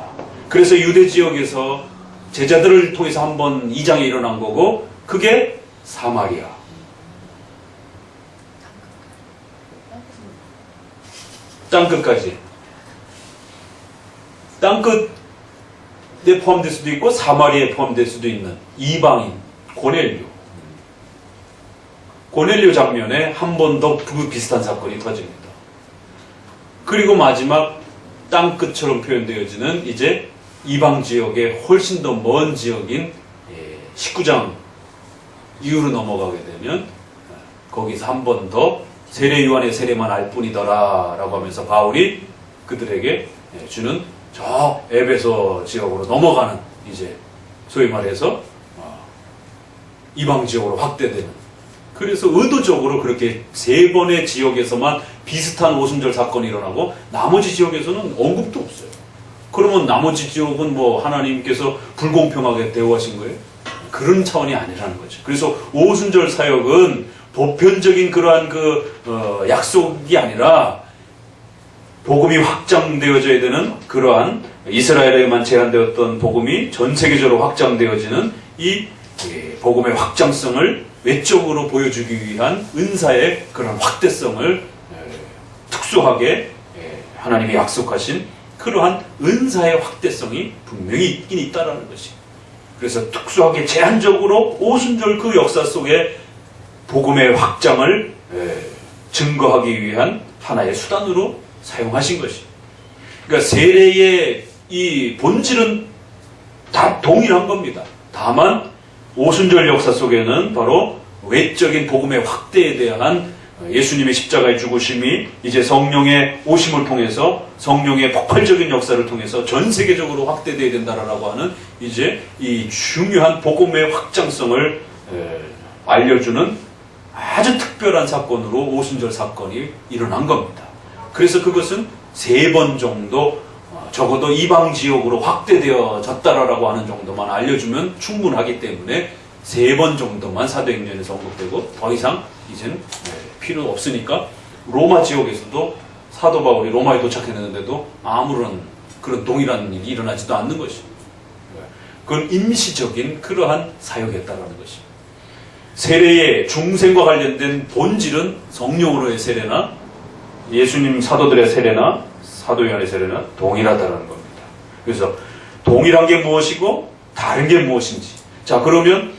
그래서 유대 지역에서 제자들을 통해서 한번 2장에 일어난 거고, 그게 사마리아, 땅끝까지, 땅끝에 포함될 수도 있고 사마리아에 포함될 수도 있는 이방인 고넬료 장면에 한 번 더 비슷한 사건이 터집니다. 그리고 마지막 땅끝처럼 표현되어지는 이제 이방 지역의 훨씬 더 먼 지역인 19장 이후로 넘어가게 되면 거기서 한 번 더 세례 요한의 세례만 알 뿐이더라 라고 하면서 바울이 그들에게 주는 저 에베소 지역으로 넘어가는, 이제 소위 말해서 이방 지역으로 확대되는, 그래서 의도적으로 그렇게 3번의 지역에서만 비슷한 오순절 사건이 일어나고 나머지 지역에서는 언급도 없어요. 그러면 나머지 지역은 뭐 하나님께서 불공평하게 대우하신 거예요? 그런 차원이 아니라는 거죠. 그래서 오순절 사역은 보편적인 그러한 약속이 아니라 복음이 확장되어져야 되는, 그러한 이스라엘에만 제한되었던 복음이 전 세계적으로 확장되어지는 이 복음의 확장성을 외적으로 보여주기 위한 은사의 그런 확대성을 특수하게 하나님이 약속하신 그러한 은사의 확대성이 분명히 있긴 있다라는 것이. 그래서 특수하게 제한적으로 오순절 그 역사 속에 복음의 확장을 증거하기 위한 하나의 수단으로 사용하신 것이. 그러니까 세례의 이 본질은 다 동일한 겁니다. 다만 오순절 역사 속에는 바로 외적인 복음의 확대에 대한 예수님의 십자가의 죽으심이 이제 성령의 오심을 통해서, 성령의 폭발적인 역사를 통해서 전 세계적으로 확대되어야 된다라고 하는 이제 이 중요한 복음의 확장성을 알려주는 아주 특별한 사건으로 오순절 사건이 일어난 겁니다. 그래서 그것은 3번 정도, 적어도 이방 지역으로 확대되어졌다라고 하는 정도만 알려주면 충분하기 때문에 3번 정도만 사도행전에서 언급되고 더 이상 이제는 필요 없으니까, 로마 지역에서도 사도 바울이 로마에 도착했는데도 아무런 그런 동일한 일이 일어나지도 않는 것입니다. 그건 임시적인 그러한 사역이었다라는 것입니다. 세례의 중생과 관련된 본질은 성령으로의 세례나 예수님 사도들의 세례나 사도 요한의 세례나 동일하다는 겁니다. 그래서 동일한 게 무엇이고 다른 게 무엇인지. 자, 그러면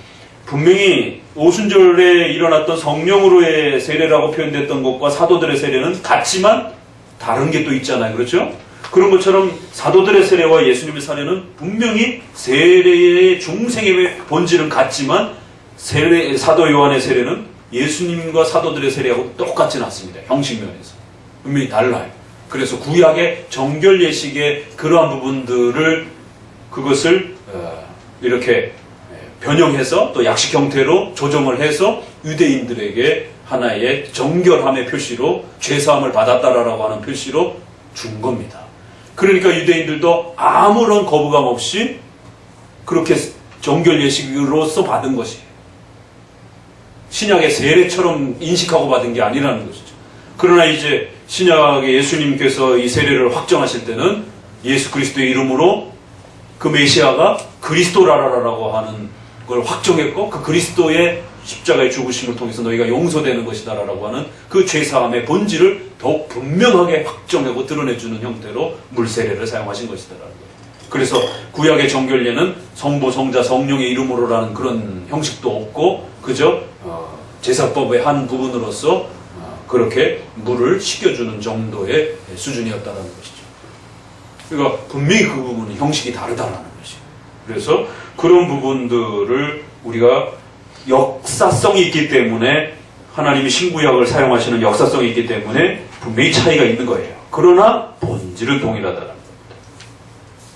분명히 오순절에 일어났던 성령으로의 세례라고 표현됐던 것과 사도들의 세례는 같지만 다른 게 또 있잖아요. 그렇죠? 그런 것처럼 사도들의 세례와 예수님의 세례는 분명히 세례의 중생의 본질은 같지만 사도 요한의 세례는 예수님과 사도들의 세례하고 똑같지는 않습니다. 형식 면에서. 분명히 달라요. 그래서 구약의 정결 예식의 그러한 부분들을 그것을 이렇게 변형해서 또 약식 형태로 조정을 해서 유대인들에게 하나의 정결함의 표시로 죄사함을 받았다라고 하는 표시로 준 겁니다. 그러니까 유대인들도 아무런 거부감 없이 그렇게 정결 예식으로서 받은 것이에요. 신약의 세례처럼 인식하고 받은 게 아니라는 것이죠. 그러나 이제 신약의 예수님께서 이 세례를 확정하실 때는 예수 그리스도의 이름으로 그 메시아가 그리스도라라고 하는 걸 확정했고 그 그리스도의 십자가의 죽으심을 통해서 너희가 용서되는 것이다라고 하는 그 죄사함의 본질을 더욱 분명하게 확정하고 드러내주는 형태로 물세례를 사용하신 것이다라는 거예요. 그래서 구약의 정결례는 성부, 성자, 성령의 이름으로라는 그런 형식도 없고 그저 제사법의 한 부분으로서 그렇게 물을 식혀주는 정도의 수준이었다는 것이죠. 그러니까 분명히 그 부분은 형식이 다르다는 것이에요. 그래서 그런 부분들을 우리가 역사성이 있기 때문에 하나님이 신구약을 사용하시는 역사성이 있기 때문에 분명히 차이가 있는 거예요. 그러나 본질은 동일하다는 겁니다.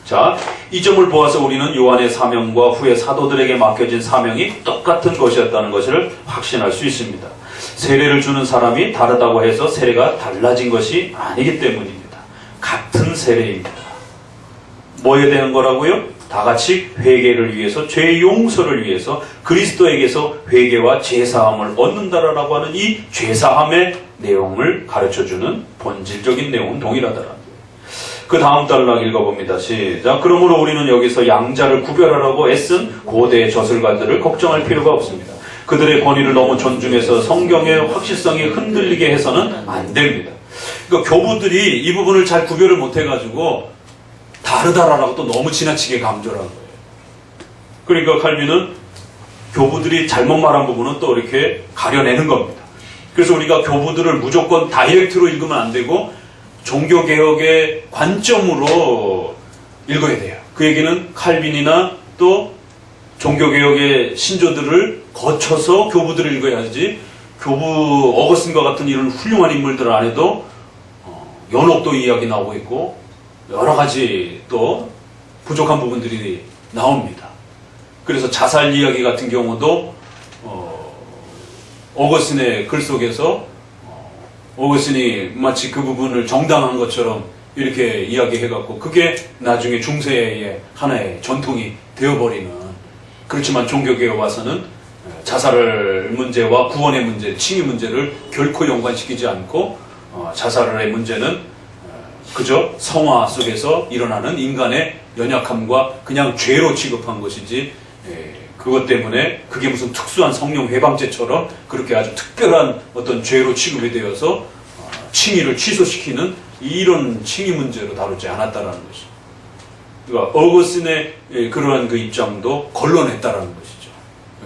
자, 이 점을 보아서 우리는 요한의 사명과 후에 사도들에게 맡겨진 사명이 똑같은 것이었다는 것을 확신할 수 있습니다. 세례를 주는 사람이 다르다고 해서 세례가 달라진 것이 아니기 때문입니다. 같은 세례입니다. 뭐에 대한 거라고요? 다 같이 회개를 위해서, 죄 용서를 위해서 그리스도에게서 회개와 죄사함을 얻는다라고 하는 이 죄사함의 내용을 가르쳐주는 본질적인 내용은 동일하다라는 거예요. 그 다음 단락 읽어봅니다. 시작. 그러므로 우리는 여기서 양자를 구별하라고 애쓴 고대 저술가들을 걱정할 필요가 없습니다. 그들의 권위를 너무 존중해서 성경의 확실성이 흔들리게 해서는 안 됩니다. 그러니까 교부들이 이 부분을 잘 구별을 못해가지고 다르다라고 또 너무 지나치게 강조를 한 거예요. 그러니까 칼빈은 교부들이 잘못 말한 부분은 또 이렇게 가려내는 겁니다. 그래서 우리가 교부들을 무조건 다이렉트로 읽으면 안 되고 종교개혁의 관점으로 읽어야 돼요. 그 얘기는 칼빈이나 또 종교개혁의 신조들을 거쳐서 교부들을 읽어야지 교부 어거스틴과 같은 이런 훌륭한 인물들 안에도 연옥도 이야기 나오고 있고 여러 가지 또 부족한 부분들이 나옵니다. 그래서 자살 이야기 같은 경우도 어거스틴의 글 속에서 어거스틴이 마치 그 부분을 정당한 것처럼 이렇게 이야기해갖고 그게 나중에 중세의 하나의 전통이 되어버리는, 그렇지만 종교계에 와서는 자살 문제와 구원의 문제, 칭의 문제를 결코 연관시키지 않고 자살의 문제는 그저 성화 속에서 일어나는 인간의 연약함과 그냥 죄로 취급한 것이지 그것 때문에 그게 무슨 특수한 성령 해방죄처럼 그렇게 아주 특별한 어떤 죄로 취급이 되어서 칭의를 취소시키는 이런 칭의 문제로 다루지 않았다라는 것이죠. 그러니까 어거스틴의 그러한 그 입장도 걸러냈다라는 것이죠.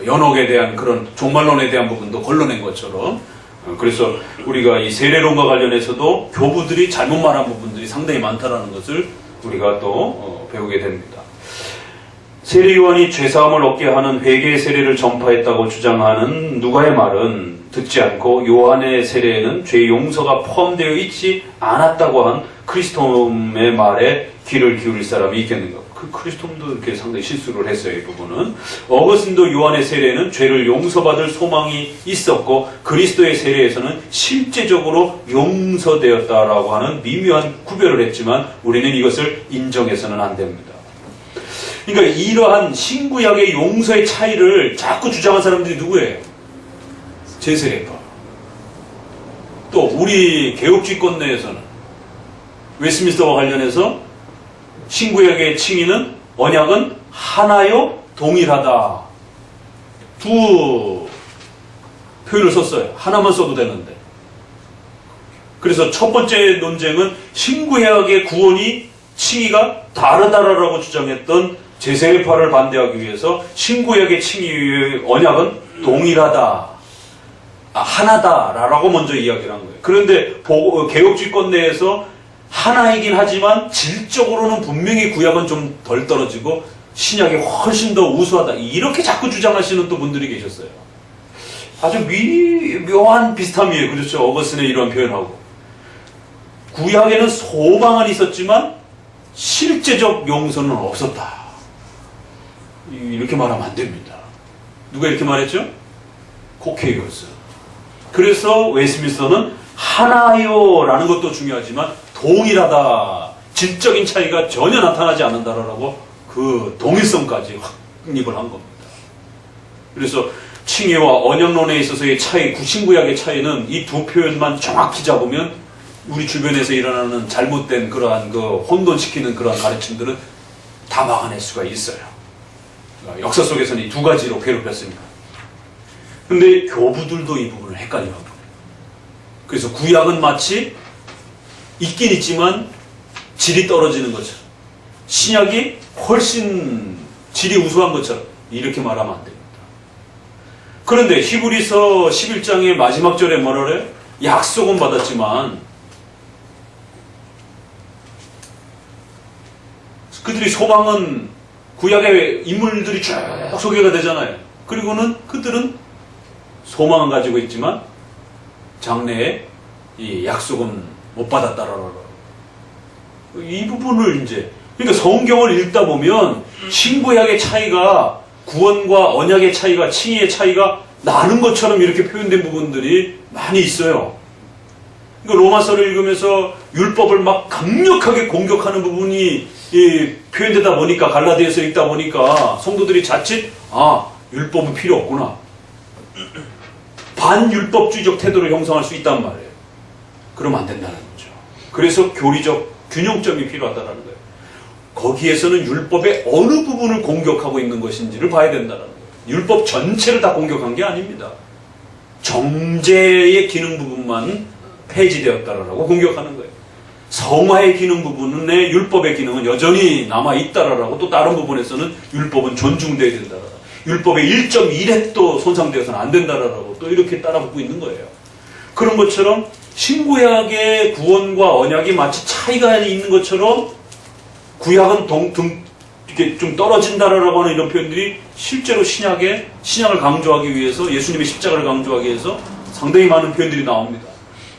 연옥에 대한 그런 종말론에 대한 부분도 걸러낸 것처럼. 그래서 우리가 이 세례론과 관련해서도 교부들이 잘못 말한 부분들이 상당히 많다라는 것을 우리가 또 배우게 됩니다. 세례 요한이 죄사함을 얻게 하는 회개의 세례를 전파했다고 주장하는 누가의 말은 듣지 않고 요한의 세례에는 죄 용서가 포함되어 있지 않았다고 한 크리스톰의 말에 귀를 기울일 사람이 있겠는가. 그 크리스톰도 이렇게 상당히 실수를 했어요. 이 부분은. 어거스틴도 요한의 세례에는 죄를 용서받을 소망이 있었고 그리스도의 세례에서는 실제적으로 용서되었다라고 하는 미묘한 구별을 했지만 우리는 이것을 인정해서는 안 됩니다. 그러니까 이러한 신구약의 용서의 차이를 자꾸 주장한 사람들이 누구예요? 제세례파. 또 우리 개혁주의권 내에서는 웨스트민스터와 관련해서 신구약의 칭의는 언약은 하나요 동일하다. 두 표현을 썼어요. 하나만 써도 되는데. 그래서 첫 번째 논쟁은 신구약의 구원이 칭의가 다르다라고 주장했던 제세례파를 반대하기 위해서 신구약의 칭의의 언약은 동일하다, 하나다라고 먼저 이야기를 한 거예요. 그런데 개혁주의권 내에서 하나이긴 하지만 질적으로는 분명히 구약은 좀 덜 떨어지고 신약이 훨씬 더 우수하다, 이렇게 자꾸 주장하시는 또 분들이 계셨어요. 아주 묘한 비슷함이에요. 그렇죠? 어거스틴의 이런 표현하고. 구약에는 소망은 있었지만 실제적 용서는 없었다, 이렇게 말하면 안 됩니다. 누가 이렇게 말했죠? 코케이어스. 그래서 웨스민스터는 하나요라는 것도 중요하지만 동일하다, 질적인 차이가 전혀 나타나지 않는다라고 그 동일성까지 확립을 한 겁니다. 그래서 칭의와 언약론에 있어서의 차이, 신구약의 차이는 이 두 표현만 정확히 잡으면 우리 주변에서 일어나는 잘못된 그러한 그 혼돈시키는 그러한 가르침들은 다 막아낼 수가 있어요. 역사 속에서는 이 두 가지로 괴롭혔습니다. 근데 교부들도 이 부분을 헷갈려하고, 그래서 구약은 마치 있긴 있지만 질이 떨어지는 것처럼, 신약이 훨씬 질이 우수한 것처럼 이렇게 말하면 안 됩니다. 그런데 히브리서 11장의 마지막 절에 뭐라 그래요? 약속은 받았지만 그들이 소망은, 구약의 인물들이 쭉 소개가 되잖아요. 그리고는 그들은 소망은 가지고 있지만 장래에 이 약속은 못 받았다라고. 이 부분을 이제, 그러니까 성경을 읽다 보면 신구약의 차이가, 구원과 언약의 차이가, 칭의의 차이가 나는 것처럼 이렇게 표현된 부분들이 많이 있어요. 그러니까 로마서를 읽으면서 율법을 막 강력하게 공격하는 부분이 표현되다 보니까, 갈라디아서 읽다 보니까 성도들이 자칫 율법은 필요 없구나, 반율법주의적 태도를 형성할 수 있단 말이에요. 그러면 안 된다는 거죠. 그래서 교리적 균형점이 필요하다는 거예요. 거기에서는 율법의 어느 부분을 공격하고 있는 것인지를 봐야 된다는 거예요. 율법 전체를 다 공격한 게 아닙니다. 정죄의 기능 부분만 폐지되었다라고 공격하는 거예요. 성화의 기능 부분의 율법의 기능은 여전히 남아있다라고, 또 다른 부분에서는 율법은 존중되어야 된다라고, 율법의 1.1획도 손상되어서는 안 된다라고 또 이렇게 따라붙고 있는 거예요. 그런 것처럼 신구약의 구원과 언약이 마치 차이가 있는 것처럼 구약은 이렇게 좀 떨어진다라고 하는 이런 표현들이 실제로 신약을 강조하기 위해서, 예수님의 십자가를 강조하기 위해서 상당히 많은 표현들이 나옵니다.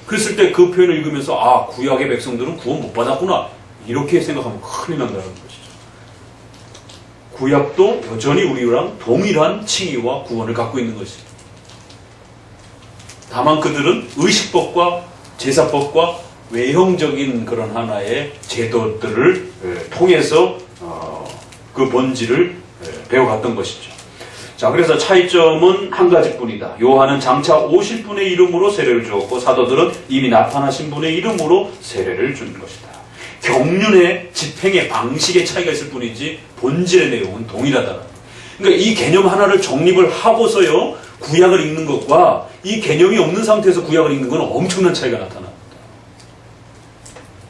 그랬을 때 그 표현을 읽으면서 구약의 백성들은 구원 못 받았구나, 이렇게 생각하면 큰일 난다는 것이죠. 구약도 여전히 우리랑 동일한 칭의와 구원을 갖고 있는 것이죠. 다만 그들은 의식법과 제사법과 외형적인 그런 하나의 제도들을 통해서 그 본질을 배워갔던 것이죠. 자, 그래서 차이점은 한 가지뿐이다. 요한은 장차 오실 분의 이름으로 세례를 주었고 사도들은 이미 나타나신 분의 이름으로 세례를 준 것이다. 경륜의 집행의 방식의 차이가 있을 뿐이지 본질의 내용은 동일하다. 그러니까 이 개념 하나를 정립을 하고서요, 구약을 읽는 것과 이 개념이 없는 상태에서 구약을 읽는 건 엄청난 차이가 나타납니다.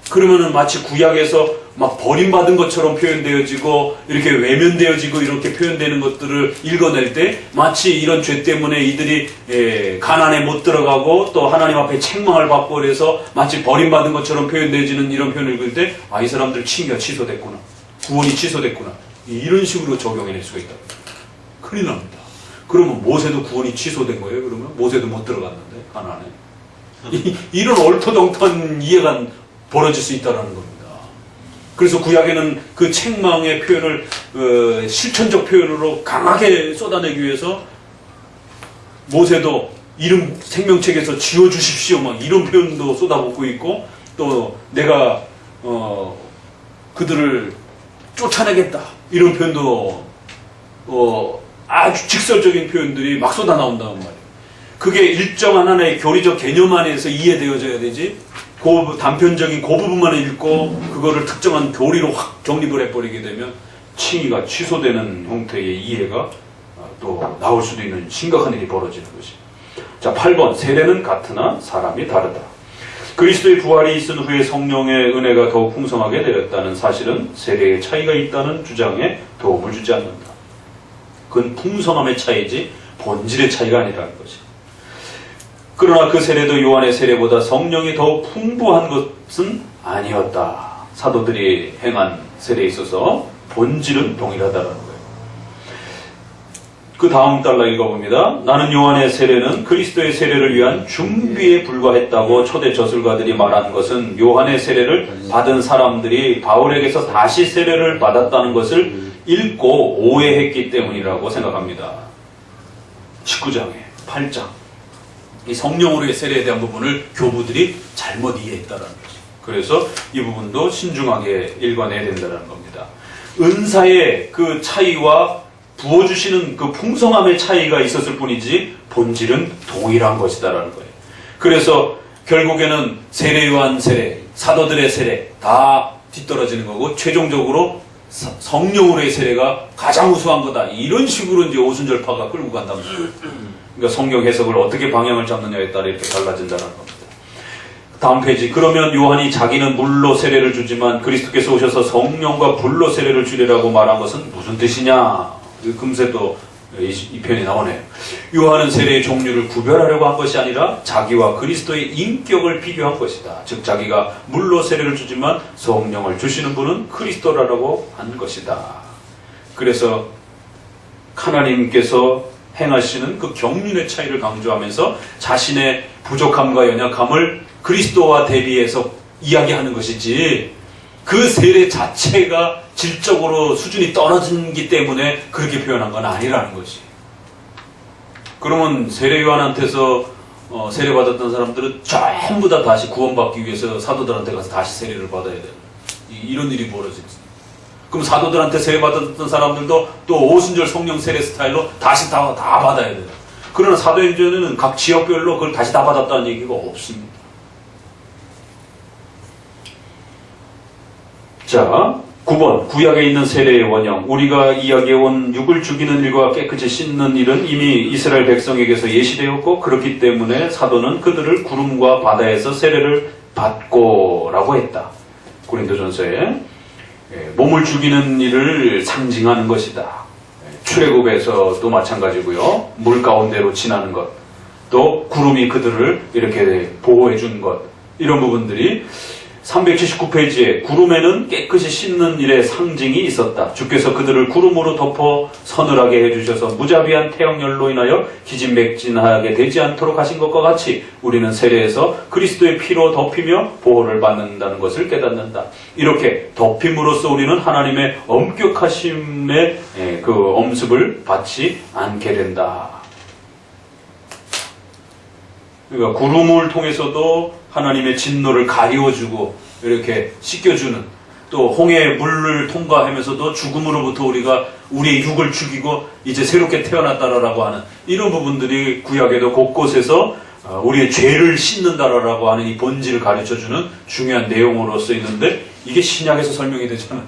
그러면은 마치 구약에서 막 버림받은 것처럼 표현되어지고 이렇게 외면되어지고 이렇게 표현되는 것들을 읽어낼 때 마치 이런 죄 때문에 이들이 가난에 못 들어가고 또 하나님 앞에 책망을 받고 그래서 마치 버림받은 것처럼 표현되어지는 이런 표현을 읽을 때 이 사람들 칭의가 취소됐구나, 구원이 취소됐구나, 이런 식으로 적용해낼 수가 있다. 큰일 납니다. 그러면 모세도 구원이 취소된 거예요? 그러면 모세도 못 들어갔는데 가나안에. 이런 얼토당토한 이해가 벌어질 수 있다는 겁니다. 그래서 구약에는 그 책망의 표현을 실천적 표현으로 강하게 쏟아내기 위해서 모세도 이름 생명책에서 지워주십시오 막 이런 표현도 쏟아붓고 있고, 또 내가 그들을 쫓아내겠다 이런 표현도 아주 직설적인 표현들이 막 쏟아 나온다는 말이에요. 그게 일정한 하나의 교리적 개념 안에서 이해되어져야 되지, 그 단편적인 그 부분만 읽고 그거를 특정한 교리로 확 정립을 해버리게 되면 칭의가 취소되는 형태의 이해가 또 나올 수도 있는 심각한 일이 벌어지는 것이. 자, 8번. 세례는 같으나 사람이 다르다. 그리스도의 부활이 있은 후에 성령의 은혜가 더욱 풍성하게 내렸다는 사실은 세례의 차이가 있다는 주장에 도움을 주지 않는다. 그건 풍성함의 차이지 본질의 차이가 아니라는 거지. 그러나 그 세례도 요한의 세례보다 성령이 더욱 풍부한 것은 아니었다. 사도들이 행한 세례에 있어서 본질은 동일하다는 거예요. 그 다음 달라 읽어봅니다. 나는 요한의 세례는 그리스도의 세례를 위한 준비에 불과했다고 초대 저술가들이 말한 것은 요한의 세례를 받은 사람들이 바울에게서 다시 세례를 받았다는 것을 읽고 오해했기 때문이라고 생각합니다. 19장에 8장 이 성령으로의 세례에 대한 부분을 교부들이 잘못 이해했다는 거죠. 그래서 이 부분도 신중하게 읽어내야 된다는 겁니다. 은사의 그 차이와 부어주시는 그 풍성함의 차이가 있었을 뿐이지 본질은 동일한 것이다라는 거예요. 그래서 결국에는 세례 요한 세례, 사도들의 세례 다 뒤떨어지는 거고 최종적으로 성령으로의 세례가 가장 우수한 거다. 이런 식으로 이제 오순절파가 끌고 간다는 거예요. 그러니까 성경 해석을 어떻게 방향을 잡느냐에 따라 이렇게 달라진다는 겁니다. 다음 페이지. 그러면 요한이 자기는 물로 세례를 주지만 그리스도께서 오셔서 성령과 불로 세례를 주리라고 말한 것은 무슨 뜻이냐? 금세 또 이 편이 나오네요. 요한은 세례의 종류를 구별하려고 한 것이 아니라 자기와 그리스도의 인격을 비교한 것이다. 즉 자기가 물로 세례를 주지만 성령을 주시는 분은 그리스도라고 한 것이다. 그래서 하나님께서 행하시는 그 경륜의 차이를 강조하면서 자신의 부족함과 연약함을 그리스도와 대비해서 이야기하는 것이지 그 세례 자체가 질적으로 수준이 떨어지기 때문에 그렇게 표현한 건 아니라는 것이. 그러면 세례 요한한테서 세례받았던 사람들은 전부 다 다시 구원받기 위해서 사도들한테 가서 다시 세례를 받아야 돼요. 이런 일이 벌어지지. 그럼 사도들한테 세례받았던 사람들도 또 오순절 성령 세례 스타일로 다시 다 받아야 돼요. 그러나 사도행전에는 각 지역별로 그걸 다시 다 받았다는 얘기가 없습니다. 자, 9번. 구약에 있는 세례의 원형. 우리가 이야기해온 육을 죽이는 일과 깨끗이 씻는 일은 이미 이스라엘 백성에게서 예시되었고 그렇기 때문에 사도는 그들을 구름과 바다에서 세례를 받고 라고 했다. 고린도전서에 몸을 죽이는 일을 상징하는 것이다. 출애굽에서도 마찬가지고요. 물 가운데로 지나는 것, 또 구름이 그들을 이렇게 보호해 준 것, 이런 부분들이 379페이지에 구름에는 깨끗이 씻는 일의 상징이 있었다. 주께서 그들을 구름으로 덮어 서늘하게 해주셔서 무자비한 태양열로 인하여 기진맥진하게 되지 않도록 하신 것과 같이 우리는 세례에서 그리스도의 피로 덮이며 보호를 받는다는 것을 깨닫는다. 이렇게 덮임으로써 우리는 하나님의 엄격하심의 그 엄습을 받지 않게 된다. 그러니까 구름을 통해서도 하나님의 진노를 가리워주고 이렇게 씻겨주는, 또 홍해의 물을 통과하면서도 죽음으로부터 우리가 우리의 육을 죽이고 이제 새롭게 태어났다라고 하는 이런 부분들이 구약에도 곳곳에서 우리의 죄를 씻는다라고 하는 이 본질을 가르쳐주는 중요한 내용으로서 있는데 이게 신약에서 설명이 되잖아요.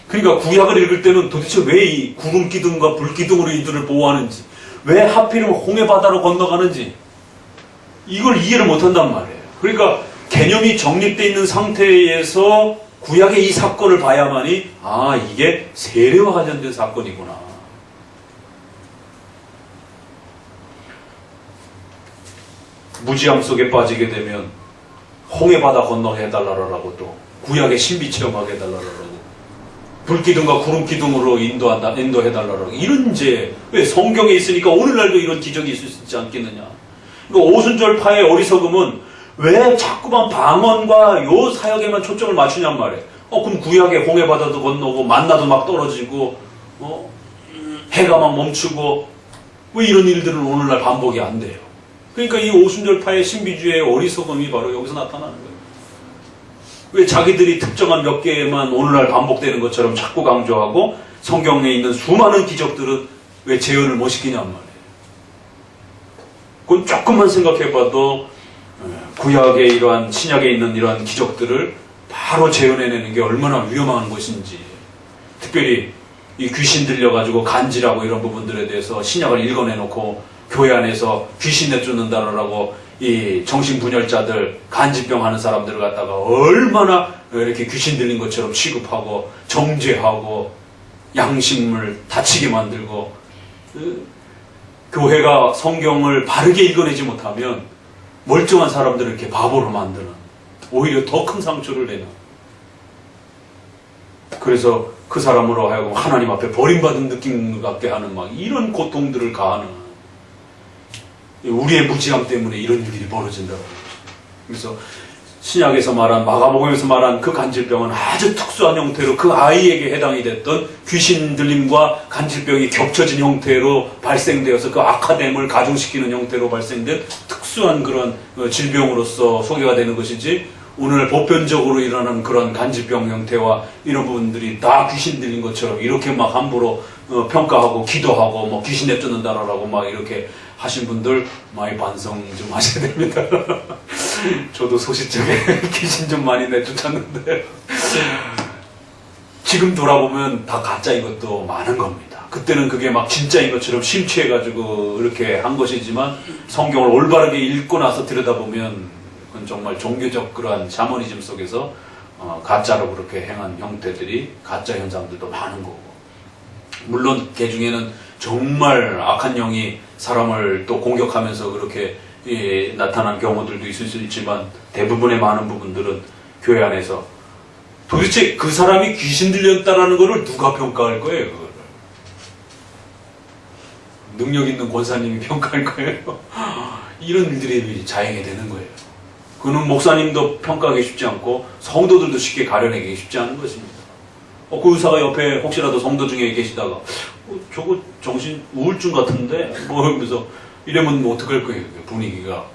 그러니까 구약을 읽을 때는 도대체 왜 이 구름 기둥과 불 기둥으로 이들을 보호하는지, 왜 하필이면 홍해 바다로 건너가는지 이걸 이해를 못한단 말이에요. 그러니까 개념이 정립되어 있는 상태에서 구약의 이 사건을 봐야만이 이게 세례와 관련된 사건이구나. 무지함 속에 빠지게 되면 홍해 바다 건너게 해달라고, 또 구약의 신비 체험하게 해달라고, 불기둥과 구름 기둥으로 인도해달라고, 이런 죄. 왜 성경에 있으니까 오늘날도 이런 기적이 있을 수 있지 않겠느냐. 그러니까 오순절파의 어리석음은 왜 자꾸만 방언과 요 사역에만 초점을 맞추냔 말이에요. 그럼 구약의 홍해 바다도 건너고 만나도 막 떨어지고 해가 막 멈추고 왜 이런 일들은 오늘날 반복이 안 돼요. 그러니까 이 오순절파의 신비주의의 어리석음이 바로 여기서 나타나는 거예요. 왜 자기들이 특정한 몇 개만 오늘날 반복되는 것처럼 자꾸 강조하고 성경에 있는 수많은 기적들은 왜 재현을 못 시키냔 말이에요. 그건 조금만 생각해봐도 구약의 이러한 신약에 있는 이러한 기적들을 바로 재현해내는 게 얼마나 위험한 것인지, 특별히 이 귀신 들려가지고 간지라고 이런 부분들에 대해서 신약을 읽어내놓고 교회 안에서 귀신 내쫓는다라고 이 정신분열자들, 간질병 하는 사람들을 갖다가 얼마나 이렇게 귀신 들린 것처럼 취급하고 정죄하고 양심을 다치게 만들고, 교회가 성경을 바르게 읽어내지 못하면 멀쩡한 사람들을 이렇게 바보로 만드는, 오히려 더 큰 상처를 내는, 그래서 그 사람으로 하여금 하나님 앞에 버림받은 느낌을 갖게 하는 막 이런 고통들을 가하는, 우리의 무지함 때문에 이런 일이 벌어진다고. 그래서 신약에서 말한, 마가복음에서 말한 그 간질병은 아주 특수한 형태로 그 아이에게 해당이 됐던 귀신 들림과 간질병이 겹쳐진 형태로 발생되어서 그 악화됨을 가중시키는 형태로 발생된 특수한 그런 질병으로서 소개가 되는 것이지, 오늘 보편적으로 일어나는 그런 간질병 형태와 이런 부분들이 다 귀신 들린 것처럼 이렇게 막 함부로 평가하고 기도하고 뭐 귀신 내쫓는다라고 막 이렇게 하신 분들 많이 반성 좀 하셔야 됩니다. 저도 소시적에 귀신 좀 많이 내쫓았는데 지금 돌아보면 다 가짜인 것도 많은 겁니다. 그때는 그게 막 진짜인 것처럼 심취해가지고 이렇게 한 것이지만, 성경을 올바르게 읽고 나서 들여다보면 그건 정말 종교적 그러한 샤머니즘 속에서 가짜로 그렇게 행한 형태들이, 가짜 현상들도 많은 거고, 물론 그 중에는 정말 악한 영이 사람을 또 공격하면서 그렇게 나타난 경우들도 있을 수 있지만, 대부분의 많은 부분들은 교회 안에서 도대체 그 사람이 귀신 들렸다라는 것을 누가 평가할 거예요? 그거를 능력 있는 권사님이 평가할 거예요? 이런 일들이 자행이 되는 거예요. 그는 목사님도 평가하기 쉽지 않고 성도들도 쉽게 가려내기 쉽지 않은 것입니다. 그 의사가 옆에 혹시라도 성도 중에 계시다가 저거 정신 우울증 같은데 뭐 이러면서 이러면 뭐 어떡할 거예요, 분위기가.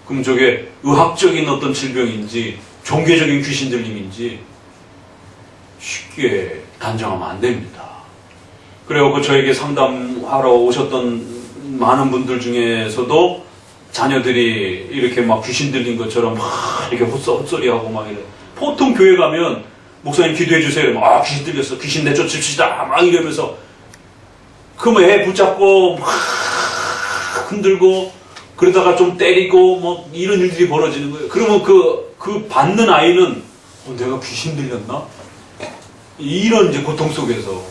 그럼 저게 의학적인 어떤 질병인지 종교적인 귀신 들림인지 쉽게 단정하면 안 됩니다. 그래갖고 저에게 상담하러 오셨던 많은 분들 중에서도 자녀들이 이렇게 막 귀신 들린 것처럼 막 이렇게 헛소리하고 막 이래. 보통 교회 가면 목사님 기도해 주세요. 막 귀신 들렸어. 귀신 내쫓읍시다. 막 이러면서 그럼 애 붙잡고 막 흔들고 그러다가 좀 때리고 뭐 이런 일들이 벌어지는 거예요. 그러면 그 받는 아이는 내가 귀신 들렸나? 이런 이제 고통 속에서.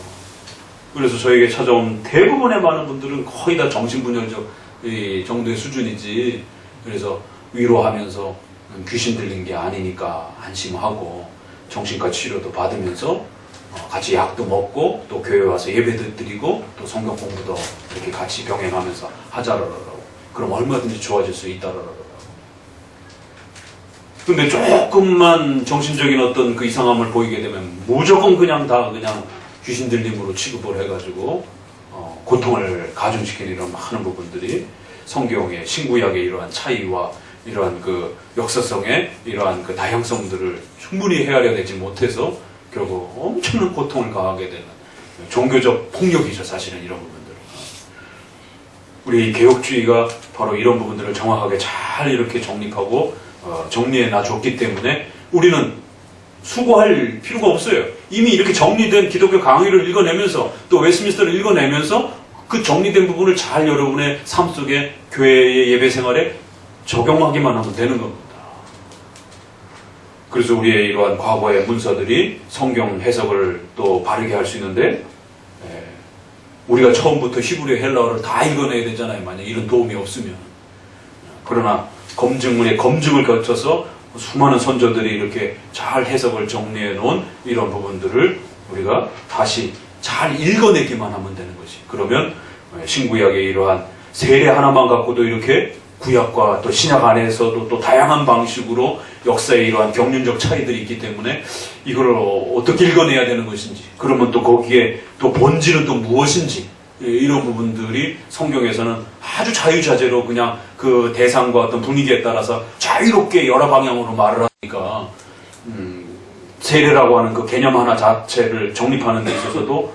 그래서 저에게 찾아온 대부분의 많은 분들은 거의 다 정신분열적 이 정도의 수준이지. 그래서 위로하면서 귀신 들린 게 아니니까 안심하고 정신과 치료도 받으면서 같이 약도 먹고 또 교회 와서 예배도 드리고 또 성경 공부도 이렇게 같이 병행하면서 하자라라고. 그럼 얼마든지 좋아질 수 있다라라라고. 근데 조금만 정신적인 어떤 그 이상함을 보이게 되면 무조건 그냥 귀신 들림으로 취급을 해가지고 고통을 가중시키는 이런 많은 부분들이 성경의 신구약의 이러한 차이와 이러한 그 역사성의 이러한 그 다양성들을 충분히 헤아려내지 못해서 결국 엄청난 고통을 가하게 되는 종교적 폭력이죠, 사실은 이런 부분들은. 우리 개혁주의가 바로 이런 부분들을 정확하게 잘 이렇게 정립하고 정리해 놔줬기 때문에 우리는 수고할 필요가 없어요. 이미 이렇게 정리된 기독교 강의를 읽어내면서 또 웨스트민스터를 읽어내면서 그 정리된 부분을 잘 여러분의 삶 속에 교회의 예배 생활에 적용하기만 하면 되는 겁니다. 그래서 우리의 이러한 과거의 문서들이 성경 해석을 또 바르게 할 수 있는데, 우리가 처음부터 히브리 헬라어를 다 읽어내야 되잖아요. 만약 이런 도움이 없으면. 그러나 검증의 검증을 거쳐서 수많은 선조들이 이렇게 잘 해석을 정리해 놓은 이런 부분들을 우리가 다시 잘 읽어내기만 하면 되는 것이. 그러면 신구약의 이러한 세례 하나만 갖고도 이렇게 구약과 또 신약 안에서도 또 다양한 방식으로 역사의 이러한 경륜적 차이들이 있기 때문에 이걸 어떻게 읽어내야 되는 것인지, 그러면 또 거기에 또 본질은 또 무엇인지, 이런 부분들이 성경에서는 아주 자유자재로 그냥 그 대상과 어떤 분위기에 따라서 자유롭게 여러 방향으로 말을 하니까 세례라고 하는 그 개념 하나 자체를 정립하는 데 있어서도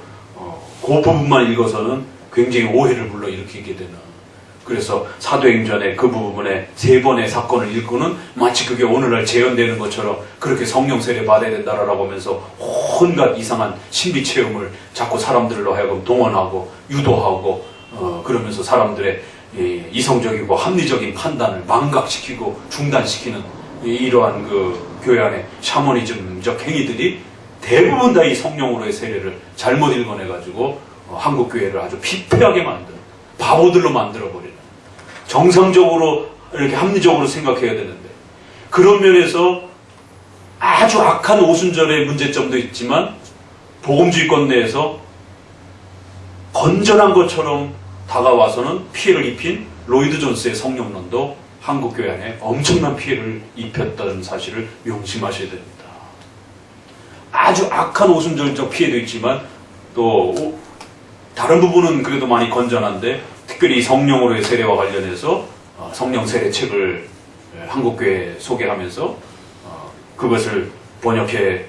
그 부분만 읽어서는 굉장히 오해를 불러일으키게 되는. 그래서 사도행전의 그 부분에 3번의 사건을 읽고는 마치 그게 오늘날 재현되는 것처럼 그렇게 성령 세례 받아야 된다라고 하면서 온갖 이상한 신비 체험을 자꾸 사람들로 하여금 동원하고 유도하고 그러면서 사람들의 이성적이고 합리적인 판단을 망각시키고 중단시키는 이러한 그 교회 안의 샤머니즘적 행위들이 대부분 다 이 성령으로의 세례를 잘못 읽어내가지고 한국 교회를 아주 피폐하게 만드는, 바보들로 만들어버리는, 정상적으로 이렇게 합리적으로 생각해야 되는데, 그런 면에서 아주 악한 오순절의 문제점도 있지만 복음주의권 내에서 건전한 것처럼 다가와서는 피해를 입힌 로이드 존스의 성령론도 한국 교회 안에 엄청난 피해를 입혔다는 사실을 명심하셔야 됩니다. 아주 악한 오순절적 피해도 있지만 또 다른 부분은 그래도 많이 건전한데, 특별히 성령으로의 세례와 관련해서 성령 세례 책을 한국 교회에 소개하면서 그것을 번역해서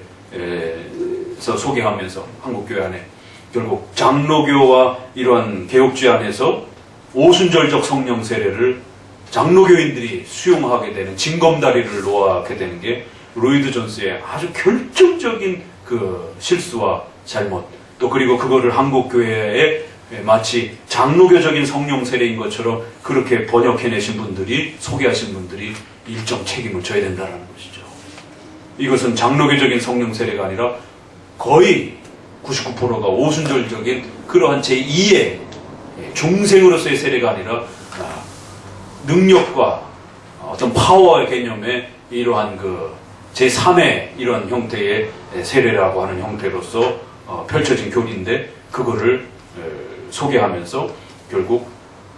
소개하면서 한국 교회 안에 결국 장로교와 이러한 개혁주의 안에서 오순절적 성령 세례를 장로교인들이 수용하게 되는 징검다리를 놓게 되는 게 로이드 존스의 아주 결정적인 그 실수와 잘못, 또 그리고 그거를 한국 교회에 마치 장로교적인 성령 세례인 것처럼 그렇게 번역해내신 분들이, 소개하신 분들이 일정 책임을 져야 된다는 것이죠. 이것은 장로교적인 성령 세례가 아니라 거의 99%가 오순절적인 그러한 제2의 중생으로서의 세례가 아니라 능력과 어떤 파워의 개념의 이러한 그 제3의 이러한 형태의 세례라고 하는 형태로서 펼쳐진 교리인데, 그거를 소개하면서 결국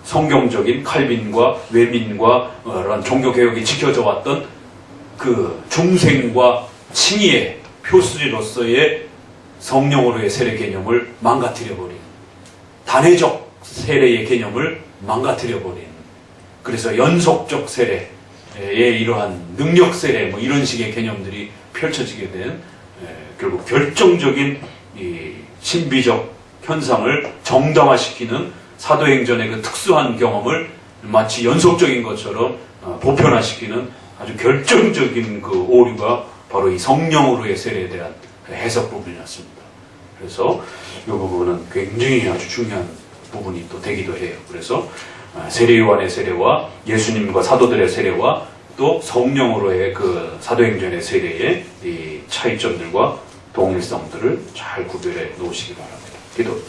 성경적인 칼빈과 외민과 이런 종교개혁이 지켜져 왔던 그 중생과 칭의의 표시로서의 성령으로의 세례 개념을 망가뜨려버린, 단회적 세례의 개념을 망가뜨려버린, 그래서 연속적 세례의 이러한 능력 세례 뭐 이런 식의 개념들이 펼쳐지게 된 결국 결정적인 이 신비적 현상을 정당화시키는 사도행전의 그 특수한 경험을 마치 연속적인 것처럼 보편화시키는 아주 결정적인 그 오류가 바로 이 성령으로의 세례에 대한 해석 부분이었습니다. 그래서 이 부분은 굉장히 아주 중요한 부분이 또 되기도 해요. 그래서 세례 요한의 세례와 예수님과 사도들의 세례와 또 성령으로의 그 사도행전의 세례의 이 차이점들과 동일성들을 잘 구별해 놓으시기 바랍니다. 기도.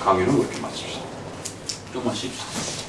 강의는 그렇게 마칩시다. 좀 마십시오.